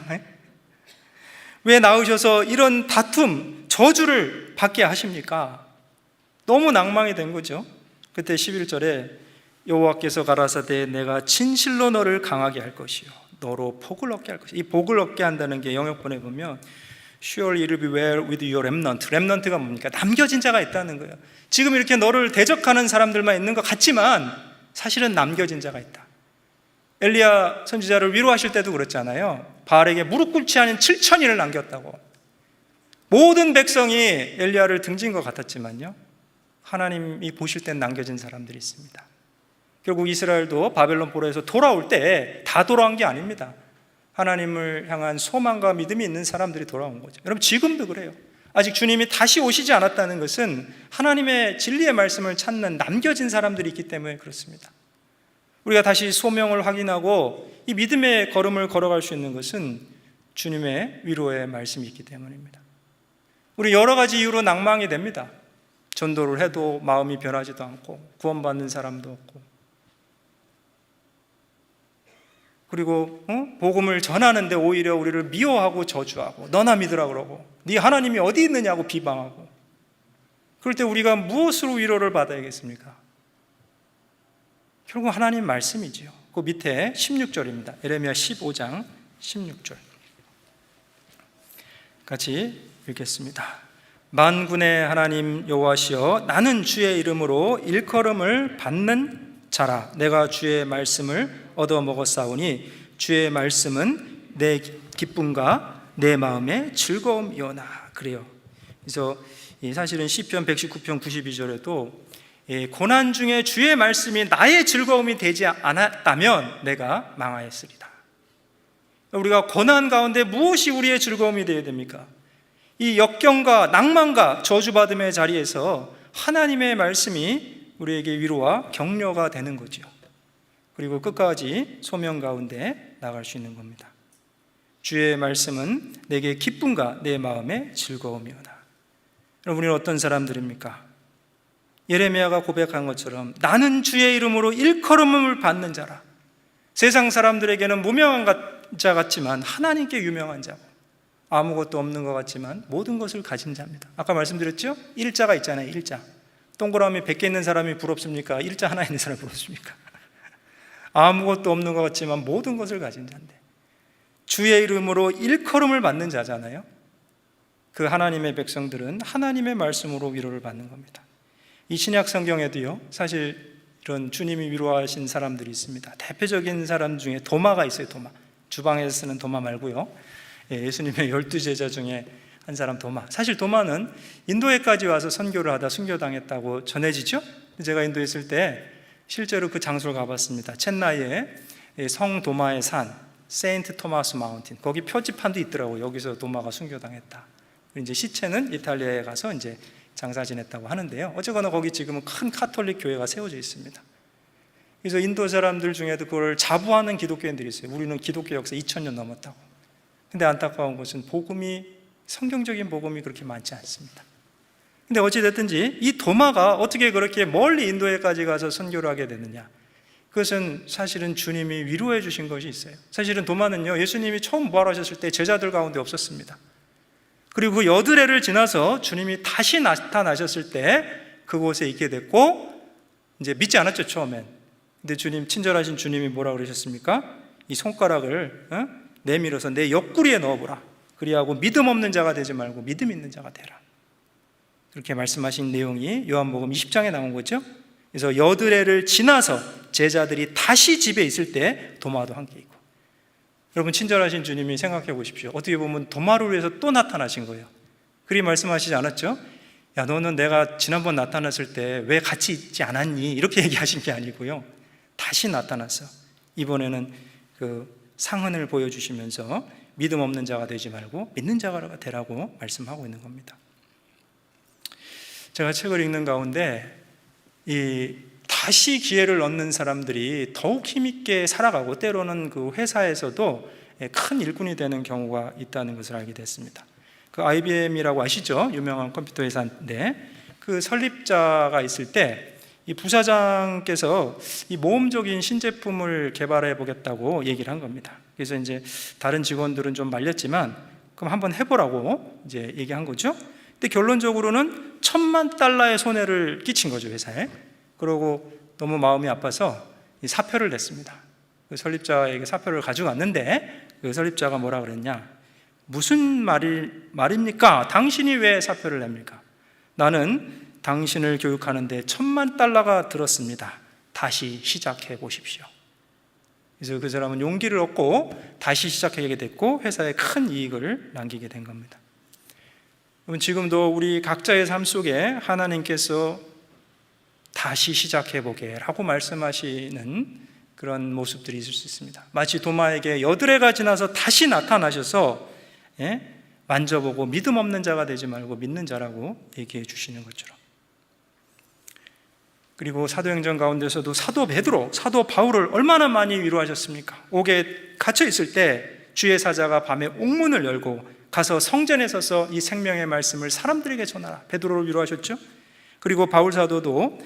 왜 낳으셔서 이런 다툼, 저주를 받게 하십니까? 너무 낭망이 된 거죠. 그때 11절에 여호와께서 가라사대 내가 진실로 너를 강하게 할 것이요 너로 복을 얻게 할 것이요. 이 복을 얻게 한다는 게 영역본에 보면 Surely it will be well with your remnant. 렘넌트가 뭡니까? 남겨진 자가 있다는 거예요. 지금 이렇게 너를 대적하는 사람들만 있는 것 같지만 사실은 남겨진 자가 있다. 엘리야 선지자를 위로하실 때도 그랬잖아요. 바알에게 무릎 꿇지 않은 7,000인을 남겼다고. 모든 백성이 엘리야를 등진 것 같았지만요, 하나님이 보실 땐 남겨진 사람들이 있습니다. 결국 이스라엘도 바벨론 포로에서 돌아올 때 다 돌아온 게 아닙니다. 하나님을 향한 소망과 믿음이 있는 사람들이 돌아온 거죠. 여러분, 지금도 그래요. 아직 주님이 다시 오시지 않았다는 것은 하나님의 진리의 말씀을 찾는 남겨진 사람들이 있기 때문에 그렇습니다. 우리가 다시 소명을 확인하고 이 믿음의 걸음을 걸어갈 수 있는 것은 주님의 위로의 말씀이 있기 때문입니다. 우리 여러 가지 이유로 낭망이 됩니다. 전도를 해도 마음이 변하지도 않고 구원받는 사람도 없고, 그리고 복음을 전하는데 오히려 우리를 미워하고 저주하고 너나 믿으라 그러고 네 하나님이 어디 있느냐고 비방하고, 그럴 때 우리가 무엇으로 위로를 받아야겠습니까? 결국 하나님 말씀이지요. 그 밑에 16절입니다. 에레미야 15장 16절 같이 읽겠습니다. 만군의 하나님 여호와시여, 나는 주의 이름으로 일컬음을 받는 자라. 내가 주의 말씀을 얻어먹었사오니 주의 말씀은 내 기쁨과 내 마음의 즐거움이오나. 그래요. 그래서 사실은 시편 119편 92절에도 고난 중에 주의 말씀이 나의 즐거움이 되지 않았다면 내가 망하였으리다. 우리가 고난 가운데 무엇이 우리의 즐거움이 되어야 됩니까? 이 역경과 낭만과 저주받음의 자리에서 하나님의 말씀이 우리에게 위로와 격려가 되는 거죠. 그리고 끝까지 소명 가운데 나갈 수 있는 겁니다. 주의 말씀은 내게 기쁨과 내 마음의 즐거움이오나. 여러분, 우리는 어떤 사람들입니까? 예레미야가 고백한 것처럼 나는 주의 이름으로 일컬음을 받는 자라. 세상 사람들에게는 무명한 자 같지만 하나님께 유명한 자고, 아무것도 없는 것 같지만 모든 것을 가진 자입니다. 아까 말씀드렸죠? 일자가 있잖아요. 일자. 동그라미 100개 있는 사람이 부럽습니까? 일자 하나 있는 사람이 부럽습니까? 아무것도 없는 것 같지만 모든 것을 가진 자인데 주의 이름으로 일컬음을 받는 자잖아요. 그 하나님의 백성들은 하나님의 말씀으로 위로를 받는 겁니다. 이 신약 성경에도요, 사실 이런 주님이 위로하신 사람들이 있습니다. 대표적인 사람 중에 도마가 있어요. 도마. 주방에서 쓰는 도마 말고요, 예수님의 12제자 중에 한 사람 도마. 사실 도마는 인도에까지 와서 선교를 하다 순교당했다고 전해지죠. 제가 인도에 있을 때 실제로 그 장소를 가봤습니다. 첸나이에 성 도마의 산, 세인트 토마스 마운틴, 거기 표지판도 있더라고요. 여기서 도마가 순교당했다. 이제 시체는 이탈리아에 가서 이제 장사 지냈다고 하는데요. 어쨌거나 거기 지금은 큰 카톨릭 교회가 세워져 있습니다. 그래서 인도 사람들 중에도 그걸 자부하는 기독교인들이 있어요. 우리는 기독교 역사 2000년 넘었다고. 근데 안타까운 것은 복음이, 성경적인 복음이 그렇게 많지 않습니다. 근데 어찌됐든지 이 도마가 어떻게 그렇게 멀리 인도에까지 가서 선교를 하게 됐느냐, 그것은 사실은 주님이 위로해 주신 것이 있어요. 사실은 도마는요, 예수님이 처음 부활하셨을 때 제자들 가운데 없었습니다. 그리고 그 여드레를 지나서 주님이 다시 나타나셨을 때 그곳에 있게 됐고, 이제 믿지 않았죠, 처음엔. 근데 친절하신 주님이 뭐라고 그러셨습니까? 이 손가락을 내밀어서 내 옆구리에 넣어보라. 그리하고 믿음 없는 자가 되지 말고 믿음 있는 자가 되라. 그렇게 말씀하신 내용이 요한복음 20장에 나온 거죠. 그래서 여드레를 지나서 제자들이 다시 집에 있을 때 도마도 함께 있고, 여러분 친절하신 주님이 생각해 보십시오. 어떻게 보면 도마를 위해서 또 나타나신 거예요. 그리 말씀하시지 않았죠? 야, 너는 내가 지난번 나타났을 때 왜 같이 있지 않았니? 이렇게 얘기하신 게 아니고요, 다시 나타났어. 이번에는 그 상흔을 보여주시면서 믿음 없는 자가 되지 말고 믿는 자가 되라고 말씀하고 있는 겁니다. 제가 책을 읽는 가운데 다시 기회를 얻는 사람들이 더욱 힘있게 살아가고, 때로는 그 회사에서도 큰 일꾼이 되는 경우가 있다는 것을 알게 됐습니다. 그 IBM이라고 아시죠? 유명한 컴퓨터 회사인데, 그 설립자가 있을 때 이 부사장께서 이 모험적인 신제품을 개발해 보겠다고 얘기를 한 겁니다. 그래서 이제 다른 직원들은 좀 말렸지만, 그럼 한번 해보라고 이제 얘기한 거죠. 근데 결론적으로는 $10,000,000의 손해를 끼친 거죠, 회사에. 그러고 너무 마음이 아파서 사표를 냈습니다. 그 설립자에게 사표를 가져갔는데, 그 설립자가 뭐라 그랬냐, 무슨 말입니까? 당신이 왜 사표를 냅니까? 나는 당신을 교육하는데 $10,000,000가 들었습니다. 다시 시작해 보십시오. 그래서 그 사람은 용기를 얻고 다시 시작하게 됐고, 회사에 큰 이익을 남기게 된 겁니다. 지금도 우리 각자의 삶 속에 하나님께서 다시 시작해보게 라고 말씀하시는 그런 모습들이 있을 수 있습니다. 마치 도마에게 여드레가 지나서 다시 나타나셔서 만져보고 믿음 없는 자가 되지 말고 믿는 자라고 얘기해 주시는 것처럼. 그리고 사도행전 가운데서도 사도 베드로, 사도 바울을 얼마나 많이 위로하셨습니까? 옥에 갇혀 있을 때 주의 사자가 밤에 옥문을 열고 가서 성전에 서서 이 생명의 말씀을 사람들에게 전하라, 베드로를 위로하셨죠. 그리고 바울 사도도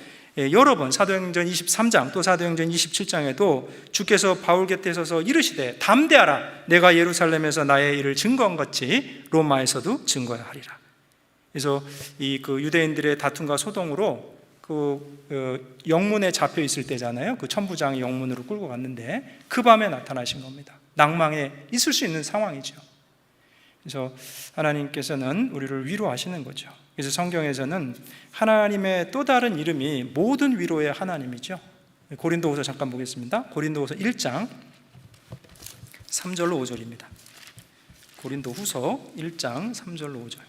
여러 번 사도행전 23장 또 사도행전 27장에도 주께서 바울 곁에 서서 이르시되 담대하라, 내가 예루살렘에서 나의 일을 증거한 같이 로마에서도 증거해야 하리라. 그래서 그 유대인들의 다툼과 소동으로 그 영문에 잡혀 있을 때잖아요. 그 천부장이 영문으로 끌고 갔는데 그 밤에 나타나신 겁니다. 낭망에 있을 수 있는 상황이죠. 그래서 하나님께서는 우리를 위로하시는 거죠. 그래서 성경에서는 하나님의 또 다른 이름이 모든 위로의 하나님이죠. 고린도후서 잠깐 보겠습니다. 고린도후서 1장 3절로 5절입니다. 고린도후서 1장 3절로 5절.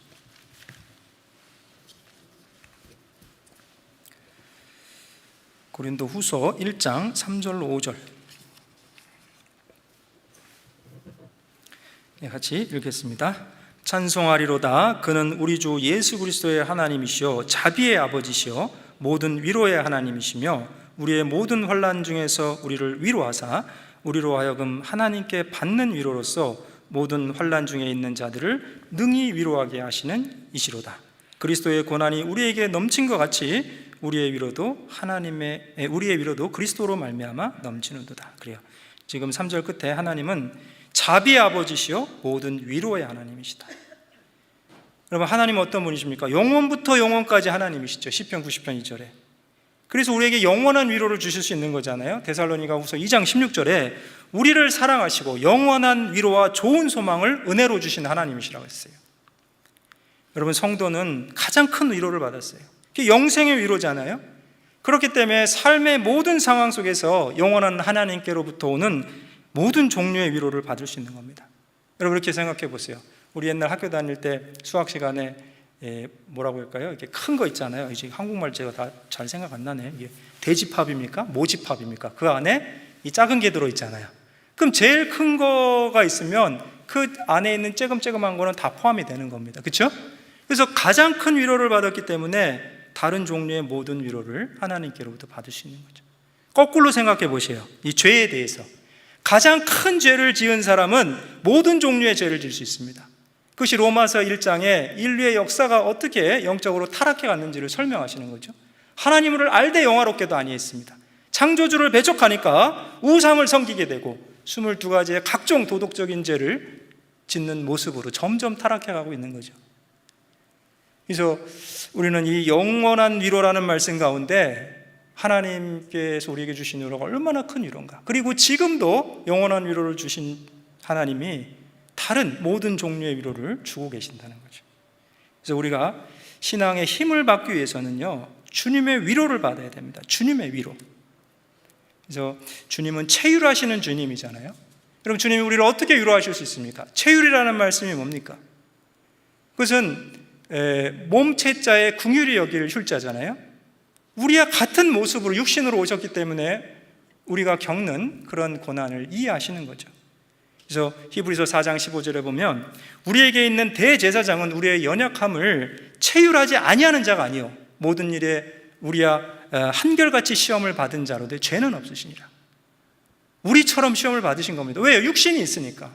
고린도후서 1장 3절로 5절. 같이 읽겠습니다. 찬송하리로다. 그는 우리 주 예수 그리스도의 하나님이시요 자비의 아버지시요 모든 위로의 하나님이시며 우리의 모든 환난 중에서 우리를 위로하사 우리로 하여금 하나님께 받는 위로로서 모든 환난 중에 있는 자들을 능히 위로하게 하시는 이시로다. 그리스도의 고난이 우리에게 넘친 것 같이 우리의 위로도 그리스도로 말미암아 넘치는도다. 그래요. 지금 3절 끝에 하나님은 자비의 아버지시요 모든 위로의 하나님이시다. 여러분, 하나님은 어떤 분이십니까? 영원부터 영원까지 하나님이시죠. 시편 90편 2절에. 그래서 우리에게 영원한 위로를 주실 수 있는 거잖아요. 데살로니가후서 2장 16절에 우리를 사랑하시고 영원한 위로와 좋은 소망을 은혜로 주신 하나님이시라고 했어요. 여러분, 성도는 가장 큰 위로를 받았어요. 그게 영생의 위로잖아요. 그렇기 때문에 삶의 모든 상황 속에서 영원한 하나님께로부터 오는 모든 종류의 위로를 받을 수 있는 겁니다. 여러분, 그렇게 생각해 보세요. 우리 옛날 학교 다닐 때 수학 시간에 뭐라고 할까요? 이렇게 큰 거 있잖아요. 이제 한국말 제가 다 잘 생각 안 나네. 이게 대집합입니까? 모집합입니까? 그 안에 이 작은 게 들어 있잖아요. 그럼 제일 큰 거가 있으면 그 안에 있는 쬐금쬐금한 거는 다 포함이 되는 겁니다. 그렇죠? 그래서 가장 큰 위로를 받았기 때문에 다른 종류의 모든 위로를 하나님께로부터 받을 수 있는 거죠. 거꾸로 생각해 보세요. 이 죄에 대해서 가장 큰 죄를 지은 사람은 모든 종류의 죄를 지을 수 있습니다. 그것이 로마서 1장에 인류의 역사가 어떻게 영적으로 타락해 갔는지를 설명하시는 거죠. 하나님을 알되 영화롭게도 아니했습니다. 창조주를 배척하니까 우상을 섬기게 되고 22가지의 각종 도덕적인 죄를 짓는 모습으로 점점 타락해 가고 있는 거죠. 그래서 우리는 이 영원한 위로라는 말씀 가운데 하나님께서 우리에게 주신 위로가 얼마나 큰 위로인가, 그리고 지금도 영원한 위로를 주신 하나님이 다른 모든 종류의 위로를 주고 계신다는 거죠. 그래서 우리가 신앙의 힘을 받기 위해서는요, 주님의 위로를 받아야 됩니다. 주님의 위로. 그래서 주님은 체휼하시는 주님이잖아요. 여러분, 주님이 우리를 어떻게 위로하실 수 있습니까? 체휼이라는 말씀이 뭡니까? 그것은 몸체자의 긍휼히 여길 흉자잖아요. 우리와 같은 모습으로 육신으로 오셨기 때문에 우리가 겪는 그런 고난을 이해하시는 거죠. 그래서 히브리서 4장 15절에 보면 우리에게 있는 대제사장은 우리의 연약함을 체휼하지 아니하는 자가 아니요 모든 일에 우리와 한결같이 시험을 받은 자로되 죄는 없으시니라. 우리처럼 시험을 받으신 겁니다. 왜요? 육신이 있으니까.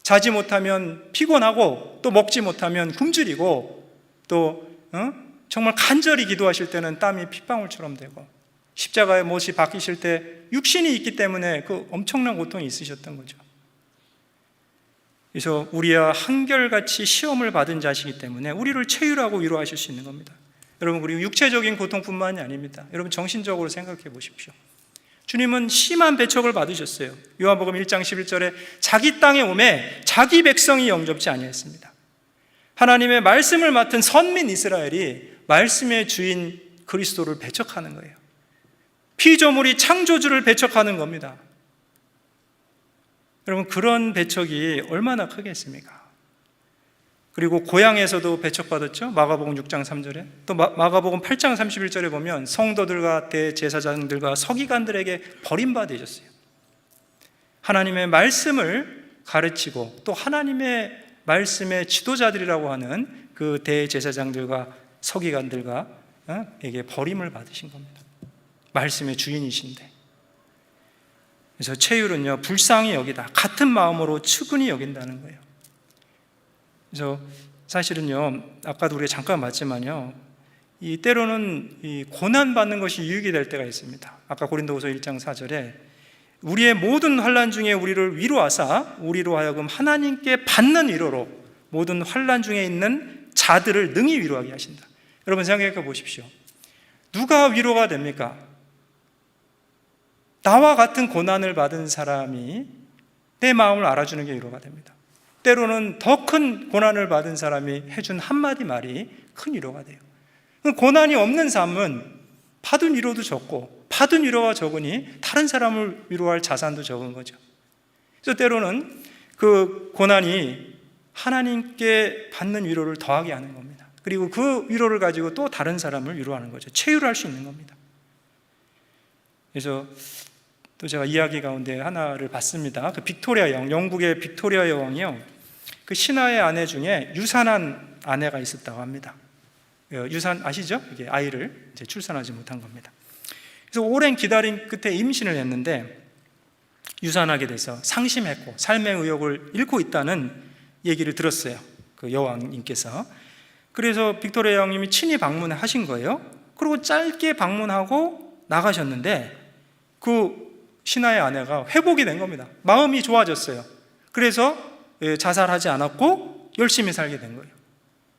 자지 못하면 피곤하고, 또 먹지 못하면 굶주리고, 또 정말 간절히 기도하실 때는 땀이 핏방울처럼 되고, 십자가의 못이 박히실 때 육신이 있기 때문에 그 엄청난 고통이 있으셨던 거죠. 그래서 우리와 한결같이 시험을 받은 자시기 때문에 우리를 체휼하고 위로하실 수 있는 겁니다. 여러분, 그리고 육체적인 고통뿐만이 아닙니다. 여러분, 정신적으로 생각해 보십시오. 주님은 심한 배척을 받으셨어요. 요한복음 1장 11절에 자기 땅에 오매 자기 백성이 영접지 아니했습니다. 하나님의 말씀을 맡은 선민 이스라엘이 말씀의 주인 그리스도를 배척하는 거예요. 피조물이 창조주를 배척하는 겁니다. 여러분, 그런 배척이 얼마나 크겠습니까? 그리고 고향에서도 배척받았죠. 마가복음 6장 3절에. 또 마가복음 8장 31절에 보면 성도들과 대제사장들과 서기관들에게 버림받으셨어요. 하나님의 말씀을 가르치고 또 하나님의 말씀의 지도자들이라고 하는 그 대제사장들과 서기관들과 에게 버림을 받으신 겁니다. 말씀의 주인이신데. 그래서 체휼은요, 불쌍히 여기다, 같은 마음으로 측은히 여긴다는 거예요. 그래서 사실은요, 아까도 우리가 잠깐 봤지만요, 이 때로는 이 고난 받는 것이 유익이 될 때가 있습니다. 아까 고린도후서 1장 4절에 우리의 모든 환난 중에 우리를 위로하사 우리로 하여금 하나님께 받는 위로로 모든 환난 중에 있는 자들을 능히 위로하게 하신다. 여러분, 생각해 보십시오. 누가 위로가 됩니까? 나와 같은 고난을 받은 사람이 내 마음을 알아주는 게 위로가 됩니다. 때로는 더 큰 고난을 받은 사람이 해준 한마디 말이 큰 위로가 돼요. 고난이 없는 삶은 받은 위로도 적고, 받은 위로가 적으니 다른 사람을 위로할 자산도 적은 거죠. 그래서 때로는 그 고난이 하나님께 받는 위로를 더하게 하는 겁니다. 그리고 그 위로를 가지고 또 다른 사람을 위로하는 거죠. 체휼할 수 있는 겁니다. 그래서 또 제가 이야기 가운데 하나를 봤습니다. 그 빅토리아 여왕, 영국의 빅토리아 여왕이요, 그 신하의 아내 중에 유산한 아내가 있었다고 합니다. 유산 아시죠? 이게 아이를 이제 출산하지 못한 겁니다. 그래서 오랜 기다림 끝에 임신을 했는데 유산하게 돼서 상심했고 삶의 의욕을 잃고 있다는 얘기를 들었어요. 그 여왕님께서. 그래서 빅토리아 여왕님이 친히 방문하신 거예요. 그리고 짧게 방문하고 나가셨는데 그 신하의 아내가 회복이 된 겁니다. 마음이 좋아졌어요. 그래서 자살하지 않았고 열심히 살게 된 거예요.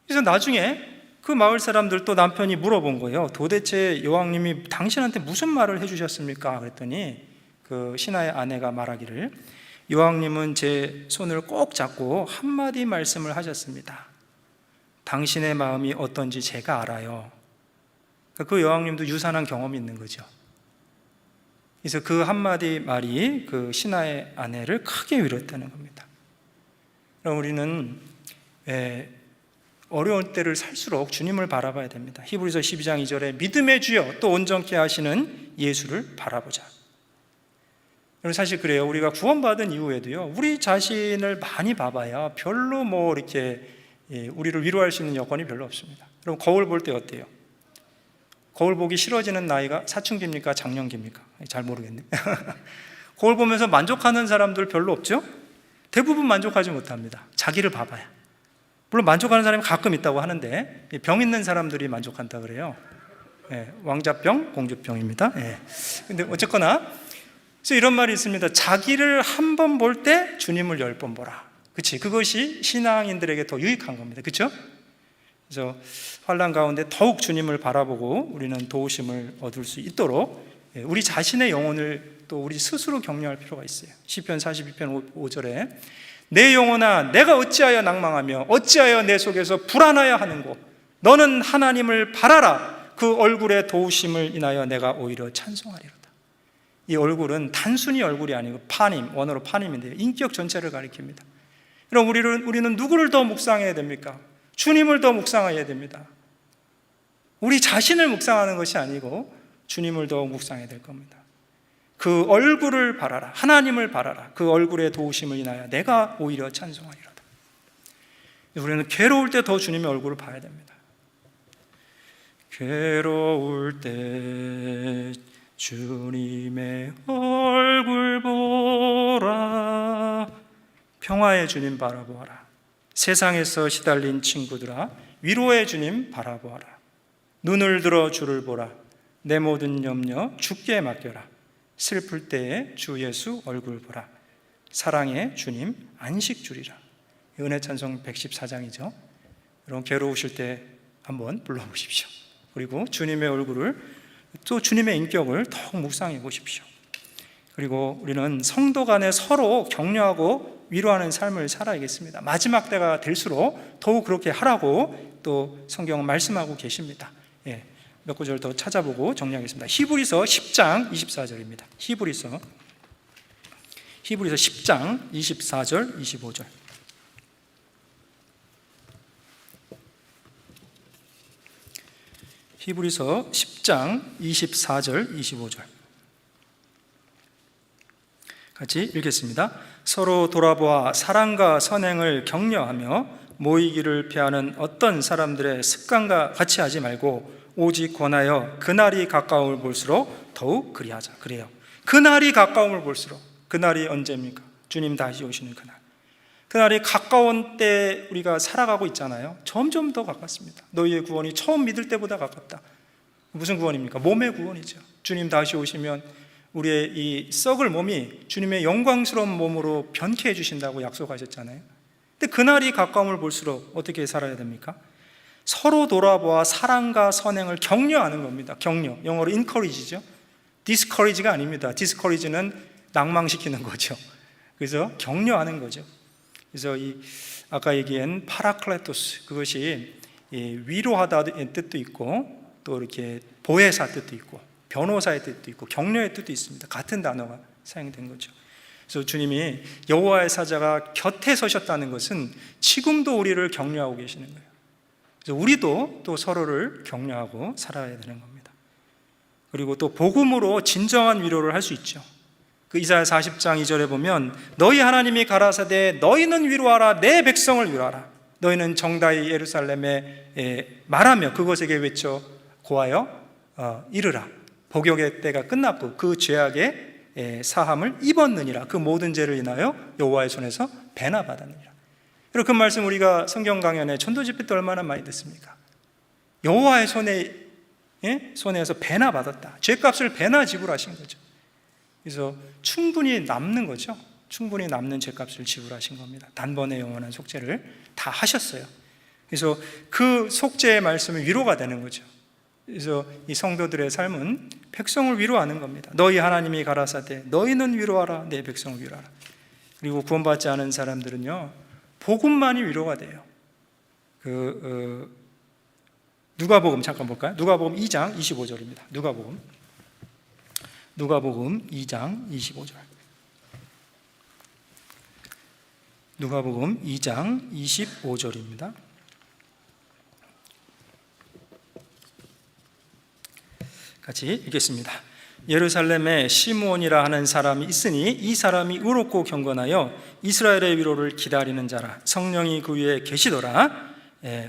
그래서 나중에 그 마을 사람들 또 남편이 물어본 거예요. 도대체 여왕님이 당신한테 무슨 말을 해주셨습니까? 그랬더니 그 신하의 아내가 말하기를 여왕님은 제 손을 꼭 잡고 한마디 말씀을 하셨습니다. 당신의 마음이 어떤지 제가 알아요. 그 여왕님도 유산한 경험이 있는 거죠. 그래서 그 한마디 말이 그 신하의 아내를 크게 위로했다는 겁니다. 그럼 우리는 어려운 때를 살수록 주님을 바라봐야 됩니다. 히브리서 12장 2절에 믿음의 주여 또 온전케 하시는 예수를 바라보자. 여러분, 사실 그래요. 우리가 구원받은 이후에도요, 우리 자신을 많이 봐봐야 별로 뭐 이렇게 우리를 위로할 수 있는 여건이 별로 없습니다. 그럼 거울 볼 때 어때요? 거울 보기 싫어지는 나이가 사춘기입니까? 장년기입니까? 잘 모르겠네. 거울 보면서 만족하는 사람들 별로 없죠? 대부분 만족하지 못합니다. 자기를 봐봐야. 물론 만족하는 사람이 가끔 있다고 하는데 병 있는 사람들이 만족한다 그래요. 왕자병, 공주병입니다. 근데 어쨌거나 그래서 이런 말이 있습니다. 자기를 한 번 볼 때 주님을 10번 보라. 그치? 그것이 신앙인들에게 더 유익한 겁니다. 그렇죠? 그래서 환난 가운데 더욱 주님을 바라보고 우리는 도우심을 얻을 수 있도록 우리 자신의 영혼을 또 우리 스스로 격려할 필요가 있어요. 시편 42편 5절에 내 영혼아 내가 어찌하여 낭망하며 어찌하여 내 속에서 불안하여 하는고 너는 하나님을 바라라. 그 얼굴의 도우심을 인하여 내가 오히려 찬송하리로다. 이 얼굴은 단순히 얼굴이 아니고 파님, 원어로 파님인데요, 인격 전체를 가리킵니다. 그럼 우리는 누구를 더 묵상해야 됩니까? 주님을 더 묵상해야 됩니다. 우리 자신을 묵상하는 것이 아니고 주님을 더 묵상해야 될 겁니다. 그 얼굴을 바라라. 하나님을 바라라. 그 얼굴의 도우심을 인하여 내가 오히려 찬송하리로다. 우리는 괴로울 때 더 주님의 얼굴을 봐야 됩니다. 괴로울 때 주님의 얼굴 보라. 평화의 주님 바라보아라. 세상에서 시달린 친구들아 위로의 주님 바라보아라. 눈을 들어 주를 보라. 내 모든 염려 주께 맡겨라. 슬플 때에 주 예수 얼굴 보라. 사랑의 주님 안식 주리라. 은혜 찬송 114장이죠. 여러분 괴로우실 때 한번 불러보십시오. 그리고 주님의 얼굴을 또 주님의 인격을 더욱 묵상해 보십시오. 그리고 우리는 성도 간에 서로 격려하고 위로하는 삶을 살아야겠습니다. 마지막 때가 될수록 더욱 그렇게 하라고 또 성경은 말씀하고 계십니다. 몇 구절 더 찾아보고 정리하겠습니다. 히브리서 10장 24절입니다. 히브리서 10장 24절 25절. 히브리서 10장 24절 25절 같이 읽겠습니다. 서로 돌아보아 사랑과 선행을 격려하며 모이기를 피하는 어떤 사람들의 습관과 같이 하지 말고 오직 권하여 그날이 가까움을 볼수록 더욱 그리하자. 그래요. 그날이 가까움을 볼수록. 그날이 언제입니까? 주님 다시 오시는 그날. 그날이 가까운 때 우리가 살아가고 있잖아요. 점점 더 가깝습니다. 너희의 구원이 처음 믿을 때보다 가깝다. 무슨 구원입니까? 몸의 구원이죠. 주님 다시 오시면 우리의 이 썩을 몸이 주님의 영광스러운 몸으로 변케 해주신다고 약속하셨잖아요. 근데 그날이 가까움을 볼수록 어떻게 살아야 됩니까? 서로 돌아보아 사랑과 선행을 격려하는 겁니다. 격려, 영어로 encourage죠. discourage가 아닙니다. discourage는 낭망시키는 거죠. 그래서 격려하는 거죠. 그래서 아까 얘기한 파라클레토스, 그것이 위로하다의 뜻도 있고 또 이렇게 보혜사 뜻도 있고 변호사의 뜻도 있고 격려의 뜻도 있습니다. 같은 단어가 사용된 거죠. 그래서 주님이 여호와의 사자가 곁에 서셨다는 것은 지금도 우리를 격려하고 계시는 거예요. 그래서 우리도 또 서로를 격려하고 살아야 되는 겁니다. 그리고 또 복음으로 진정한 위로를 할 수 있죠. 그 이사야 40장 2절에 보면 너희 하나님이 가라사대 너희는 위로하라. 내 백성을 위로하라. 너희는 정다이 예루살렘에 말하며 그것에게 외쳐 고하여 이르라. 복역의 때가 끝났고 그 죄악의 사함을 입었느니라. 그 모든 죄를 인하여 여호와의 손에서 배나 받았느니라. 그리고 그 말씀 우리가 성경 강연에 전도 집회 때 얼마나 많이 듣습니까? 여호와의 손에서 배나 받았다. 죄값을 배나 지불하신 거죠. 그래서 충분히 남는 거죠. 충분히 남는 죄값을 지불하신 겁니다. 단번에 영원한 속죄를 다 하셨어요. 그래서 그 속죄의 말씀은 위로가 되는 거죠. 그래서 이 성도들의 삶은 백성을 위로하는 겁니다. 너희 하나님이 가라사대 너희는 위로하라. 내 백성을 위로하라. 그리고 구원받지 않은 사람들은요 복음만이 위로가 돼요. 누가복음 잠깐 볼까요? 누가복음 2장 25절입니다. 누가복음 2장 25절. 누가복음 2장 25절입니다. 같이 읽겠습니다. 예루살렘에 시므온이라 하는 사람이 있으니 이 사람이 의롭고 경건하여 이스라엘의 위로를 기다리는 자라. 성령이 그 위에 계시더라.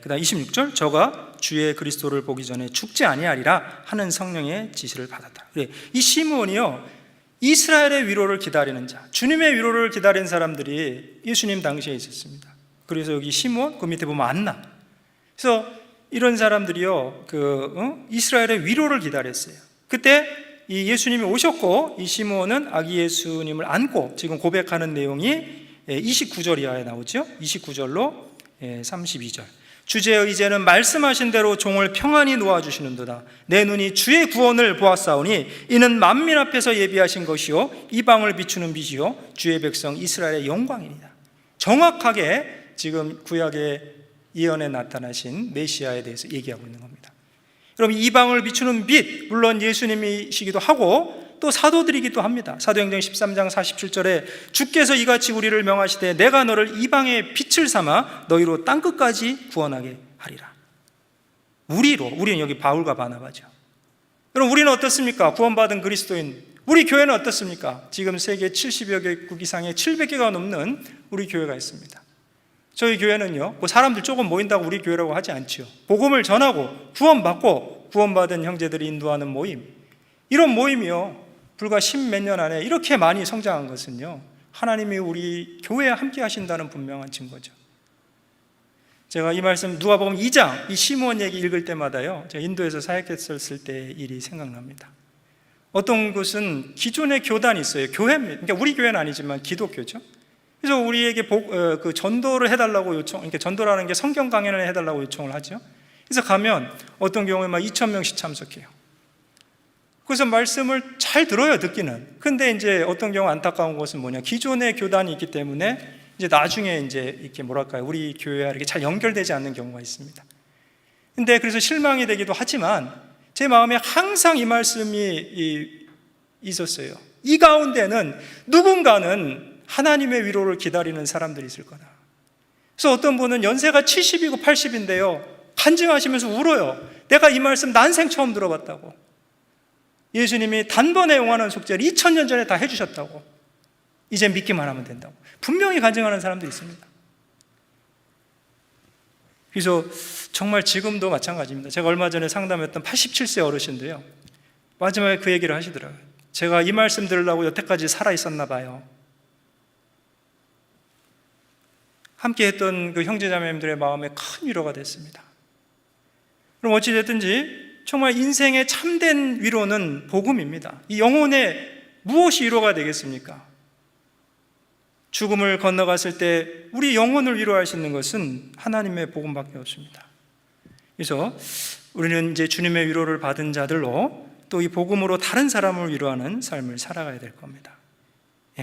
그다음 26절 저가 주의 그리스도를 보기 전에 죽지 아니하리라 하는 성령의 지시를 받았다. 이 시므온이요 이스라엘의 위로를 기다리는 자, 주님의 위로를 기다린 사람들이 예수님 당시에 있었습니다. 그래서 여기 시므온, 그 밑에 보면 안나. 그래서 이런 사람들이요, 이스라엘의 위로를 기다렸어요. 그때 이 예수님이 오셨고, 이 시므온은 아기 예수님을 안고 지금 고백하는 내용이 29절 이하에 나오죠. 29절로 32절. 주제의 이제는 말씀하신 대로 종을 평안히 놓아주시는도다. 내 눈이 주의 구원을 보았사오니 이는 만민 앞에서 예비하신 것이요 이방을 비추는 빛이요 주의 백성 이스라엘의 영광이니라. 정확하게 지금 구약의 예언에 나타나신 메시아에 대해서 얘기하고 있는 겁니다. 그럼 이방을 비추는 빛, 물론 예수님이시기도 하고 또 사도들이기도 합니다. 사도행전 13장 47절에 주께서 이같이 우리를 명하시되 내가 너를 이방의 빛을 삼아 너희로 땅끝까지 구원하게 하리라. 우리는 여기 바울과 바나바죠. 그럼 우리는 어떻습니까? 구원받은 그리스도인 우리 교회는 어떻습니까? 지금 세계 70여 개국 이상의 700개가 넘는 우리 교회가 있습니다. 저희 교회는요, 사람들 조금 모인다고 우리 교회라고 하지 않지요. 복음을 전하고 구원받고 구원받은 형제들이 인도하는 모임, 이런 모임이요 불과 10몇 년 안에 이렇게 많이 성장한 것은요 하나님이 우리 교회에 함께 하신다는 분명한 증거죠. 제가 이 말씀 누가복음 2장 이 시므온 얘기 읽을 때마다요 제가 인도에서 사역했을 때 일이 생각납니다. 어떤 곳은 기존의 교단이 있어요. 교회입니다. 그러니까 우리 교회는 아니지만 기독교죠. 그래서 우리에게 그 전도를 해달라고 요청, 그러니까 전도라는 게 성경 강연을 해달라고 요청을 하죠. 그래서 가면 어떤 경우에 막 2,000명씩 참석해요. 그래서 말씀을 잘 들어요, 듣기는. 근데 이제 어떤 경우 안타까운 것은 뭐냐, 기존의 교단이 있기 때문에 이제 나중에 이제 이렇게 뭐랄까요, 우리 교회와 이렇게 잘 연결되지 않는 경우가 있습니다. 근데 그래서 실망이 되기도 하지만 제 마음에 항상 이 말씀이 있었어요. 이 가운데는 누군가는 하나님의 위로를 기다리는 사람들이 있을 거다. 그래서 어떤 분은 연세가 70이고 80인데요 간증하시면서 울어요. 내가 이 말씀 난생 처음 들어봤다고. 예수님이 단번에 영원한 속죄를 2000년 전에 다 해주셨다고. 이제 믿기만 하면 된다고. 분명히 간증하는 사람들이 있습니다. 그래서 정말 지금도 마찬가지입니다. 제가 얼마 전에 상담했던 87세 어르신도요 마지막에 그 얘기를 하시더라고요. 제가 이 말씀 들으려고 여태까지 살아 있었나 봐요. 함께 했던 그 형제자매님들의 마음에 큰 위로가 됐습니다. 그럼 어찌됐든지 정말 인생의 참된 위로는 복음입니다. 이 영혼에 무엇이 위로가 되겠습니까? 죽음을 건너갔을 때 우리 영혼을 위로할 수 있는 것은 하나님의 복음밖에 없습니다. 그래서 우리는 이제 주님의 위로를 받은 자들로 또 이 복음으로 다른 사람을 위로하는 삶을 살아가야 될 겁니다.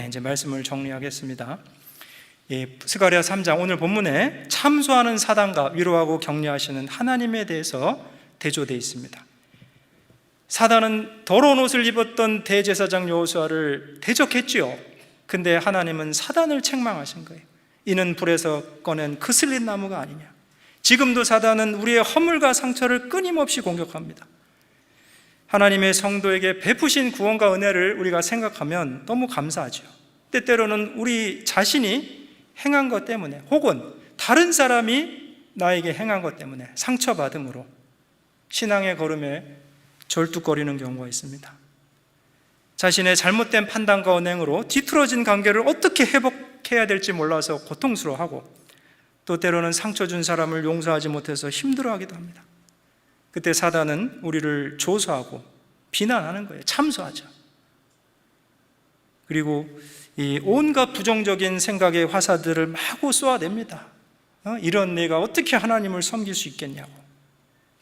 이제 말씀을 정리하겠습니다. 스가랴 3장 오늘 본문에 참소하는 사단과 위로하고 격려하시는 하나님에 대해서 대조되어 있습니다. 사단은 더러운 옷을 입었던 대제사장 여호수아를 대적했지요. 근데 하나님은 사단을 책망하신 거예요. 이는 불에서 꺼낸 그슬린 나무가 아니냐. 지금도 사단은 우리의 허물과 상처를 끊임없이 공격합니다. 하나님의 성도에게 베푸신 구원과 은혜를 우리가 생각하면 너무 감사하죠. 때때로는 우리 자신이 행한 것 때문에 혹은 다른 사람이 나에게 행한 것 때문에 상처받음으로 신앙의 걸음에 절뚝거리는 경우가 있습니다. 자신의 잘못된 판단과 언행으로 뒤틀어진 관계를 어떻게 회복해야 될지 몰라서 고통스러워하고 또 때로는 상처 준 사람을 용서하지 못해서 힘들어하기도 합니다. 그때 사단은 우리를 조소하고 비난하는 거예요. 참소하죠. 그리고 이 온갖 부정적인 생각의 화살들을 마구 쏘아댑니다. 이런 내가 어떻게 하나님을 섬길 수 있겠냐고.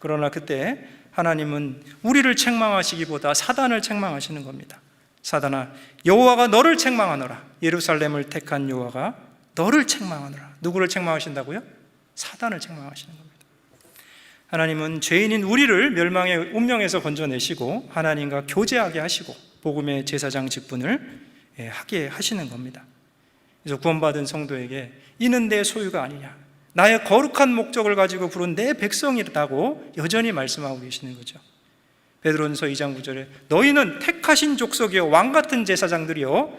그러나 그때 하나님은 우리를 책망하시기보다 사단을 책망하시는 겁니다. 사단아, 여호와가 너를 책망하노라. 예루살렘을 택한 여호와가 너를 책망하노라. 누구를 책망하신다고요? 사단을 책망하시는 겁니다. 하나님은 죄인인 우리를 멸망의 운명에서 건져내시고 하나님과 교제하게 하시고 복음의 제사장 직분을 하게 하시는 겁니다. 그래서 구원받은 성도에게 이는 내 소유가 아니냐, 나의 거룩한 목적을 가지고 부른 내 백성이라고 여전히 말씀하고 계시는 거죠. 베드로전서 2장 9절에 너희는 택하신 족속이요 왕같은 제사장들이요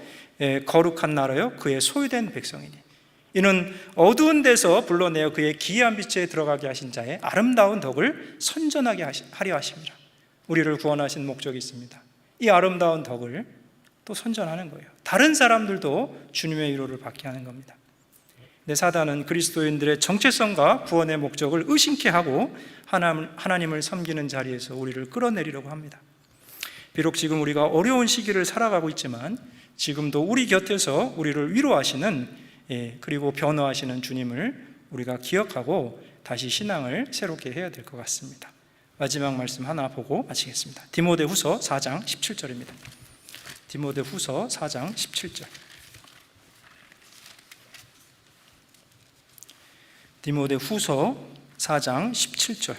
거룩한 나라요 그의 소유된 백성이니 이는 어두운 데서 불러내어 그의 기이한 빛에 들어가게 하신 자의 아름다운 덕을 선전하게 하려 하심이라. 우리를 구원하신 목적이 있습니다. 이 아름다운 덕을 또 선전하는 거예요. 다른 사람들도 주님의 위로를 받게 하는 겁니다. 내 사단은 그리스도인들의 정체성과 구원의 목적을 의심케 하고 하나님을 섬기는 자리에서 우리를 끌어내리려고 합니다. 비록 지금 우리가 어려운 시기를 살아가고 있지만 지금도 우리 곁에서 우리를 위로하시는 그리고 변호하시는 주님을 우리가 기억하고 다시 신앙을 새롭게 해야 될 것 같습니다. 마지막 말씀 하나 보고 마치겠습니다. 디모데후서 4장 17절입니다. 디모데후서 4장 17절. 디모데후서 4장 17절.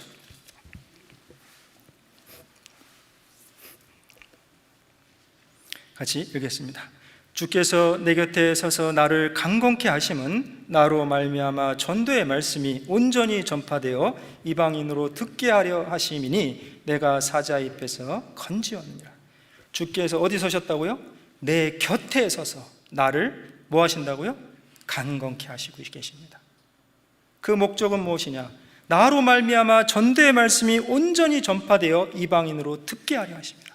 같이 읽겠습니다. 주께서 내 곁에 서서 나를 강건케 하심은 나로 말미암아 전도의 말씀이 온전히 전파되어 이방인으로 듣게 하려 하심이니 내가 사자 입에서 건지었느니라. 주께서 어디 서셨다고요? 내 곁에 서서 나를 뭐 하신다고요? 강건케 하시고 계십니다. 그 목적은 무엇이냐? 나로 말미암아 전도의 말씀이 온전히 전파되어 이방인으로 듣게 하려 하십니다.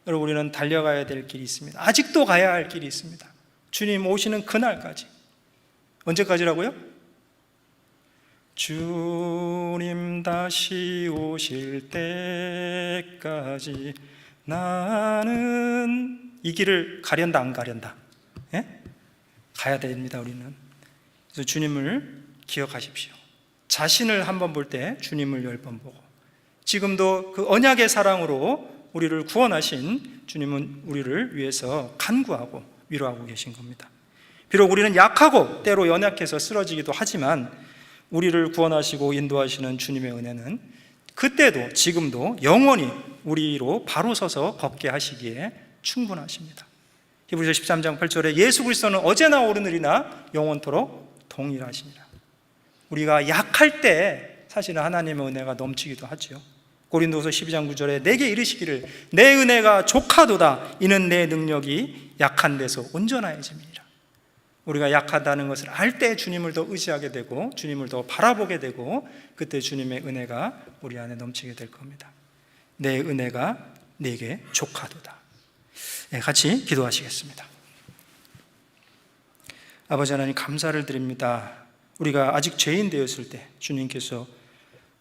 여러분, 우리는 달려가야 될 길이 있습니다. 아직도 가야 할 길이 있습니다. 주님 오시는 그날까지. 언제까지라고요? 주님 다시 오실 때까지 나는 이 길을 가련다 안 가련다? 예? 가야 됩니다. 우리는. 그래서 주님을 기억하십시오. 자신을 한번 볼 때 주님을 10번 보고, 지금도 그 언약의 사랑으로 우리를 구원하신 주님은 우리를 위해서 간구하고 위로하고 계신 겁니다. 비록 우리는 약하고 때로 연약해서 쓰러지기도 하지만 우리를 구원하시고 인도하시는 주님의 은혜는 그때도 지금도 영원히 우리로 바로 서서 걷게 하시기에 충분하십니다. 히브리서 13장 8절에 예수 그리스도는 어제나 오늘이나 영원토록 동일하시니라. 우리가 약할 때 사실은 하나님의 은혜가 넘치기도 하죠. 고린도서 12장 9절에 내게 이르시기를 내 은혜가 족하도다 이는 내 능력이 약한 데서 온전하여짐이니라. 우리가 약하다는 것을 알 때 주님을 더 의지하게 되고 주님을 더 바라보게 되고 그때 주님의 은혜가 우리 안에 넘치게 될 겁니다. 내 은혜가 내게 족하도다. 네, 같이 기도하시겠습니다. 아버지 하나님, 감사를 드립니다. 우리가 아직 죄인 되었을 때 주님께서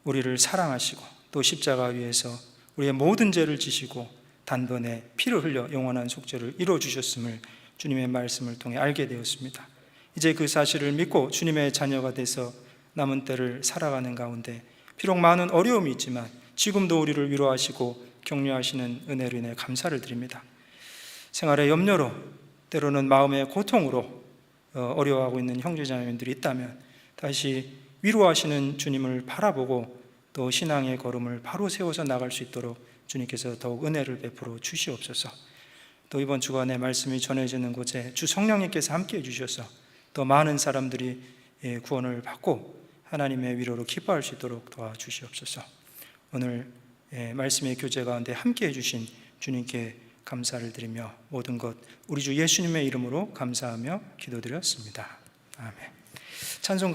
우리를 사랑하시고 또 십자가 위에서 우리의 모든 죄를 지시고 단번에 피를 흘려 영원한 속죄를 이루어주셨음을 주님의 말씀을 통해 알게 되었습니다. 이제 그 사실을 믿고 주님의 자녀가 돼서 남은 때를 살아가는 가운데 비록 많은 어려움이 있지만 지금도 우리를 위로하시고 격려하시는 은혜로 인해 감사를 드립니다. 생활의 염려로 때로는 마음의 고통으로 어려워하고 있는 형제자매들이 있다면 다시 위로하시는 주님을 바라보고 또 신앙의 걸음을 바로 세워서 나갈 수 있도록 주님께서 더욱 은혜를 베풀어 주시옵소서. 또 이번 주간에 말씀이 전해지는 곳에 주 성령님께서 함께해 주셔서 더 많은 사람들이 구원을 받고 하나님의 위로로 기뻐할 수 있도록 도와주시옵소서. 오늘 말씀의 교제 가운데 함께해 주신 주님께 감사를 드리며 모든 것 우리 주 예수님의 이름으로 감사하며 기도드렸습니다. 아멘. 찬송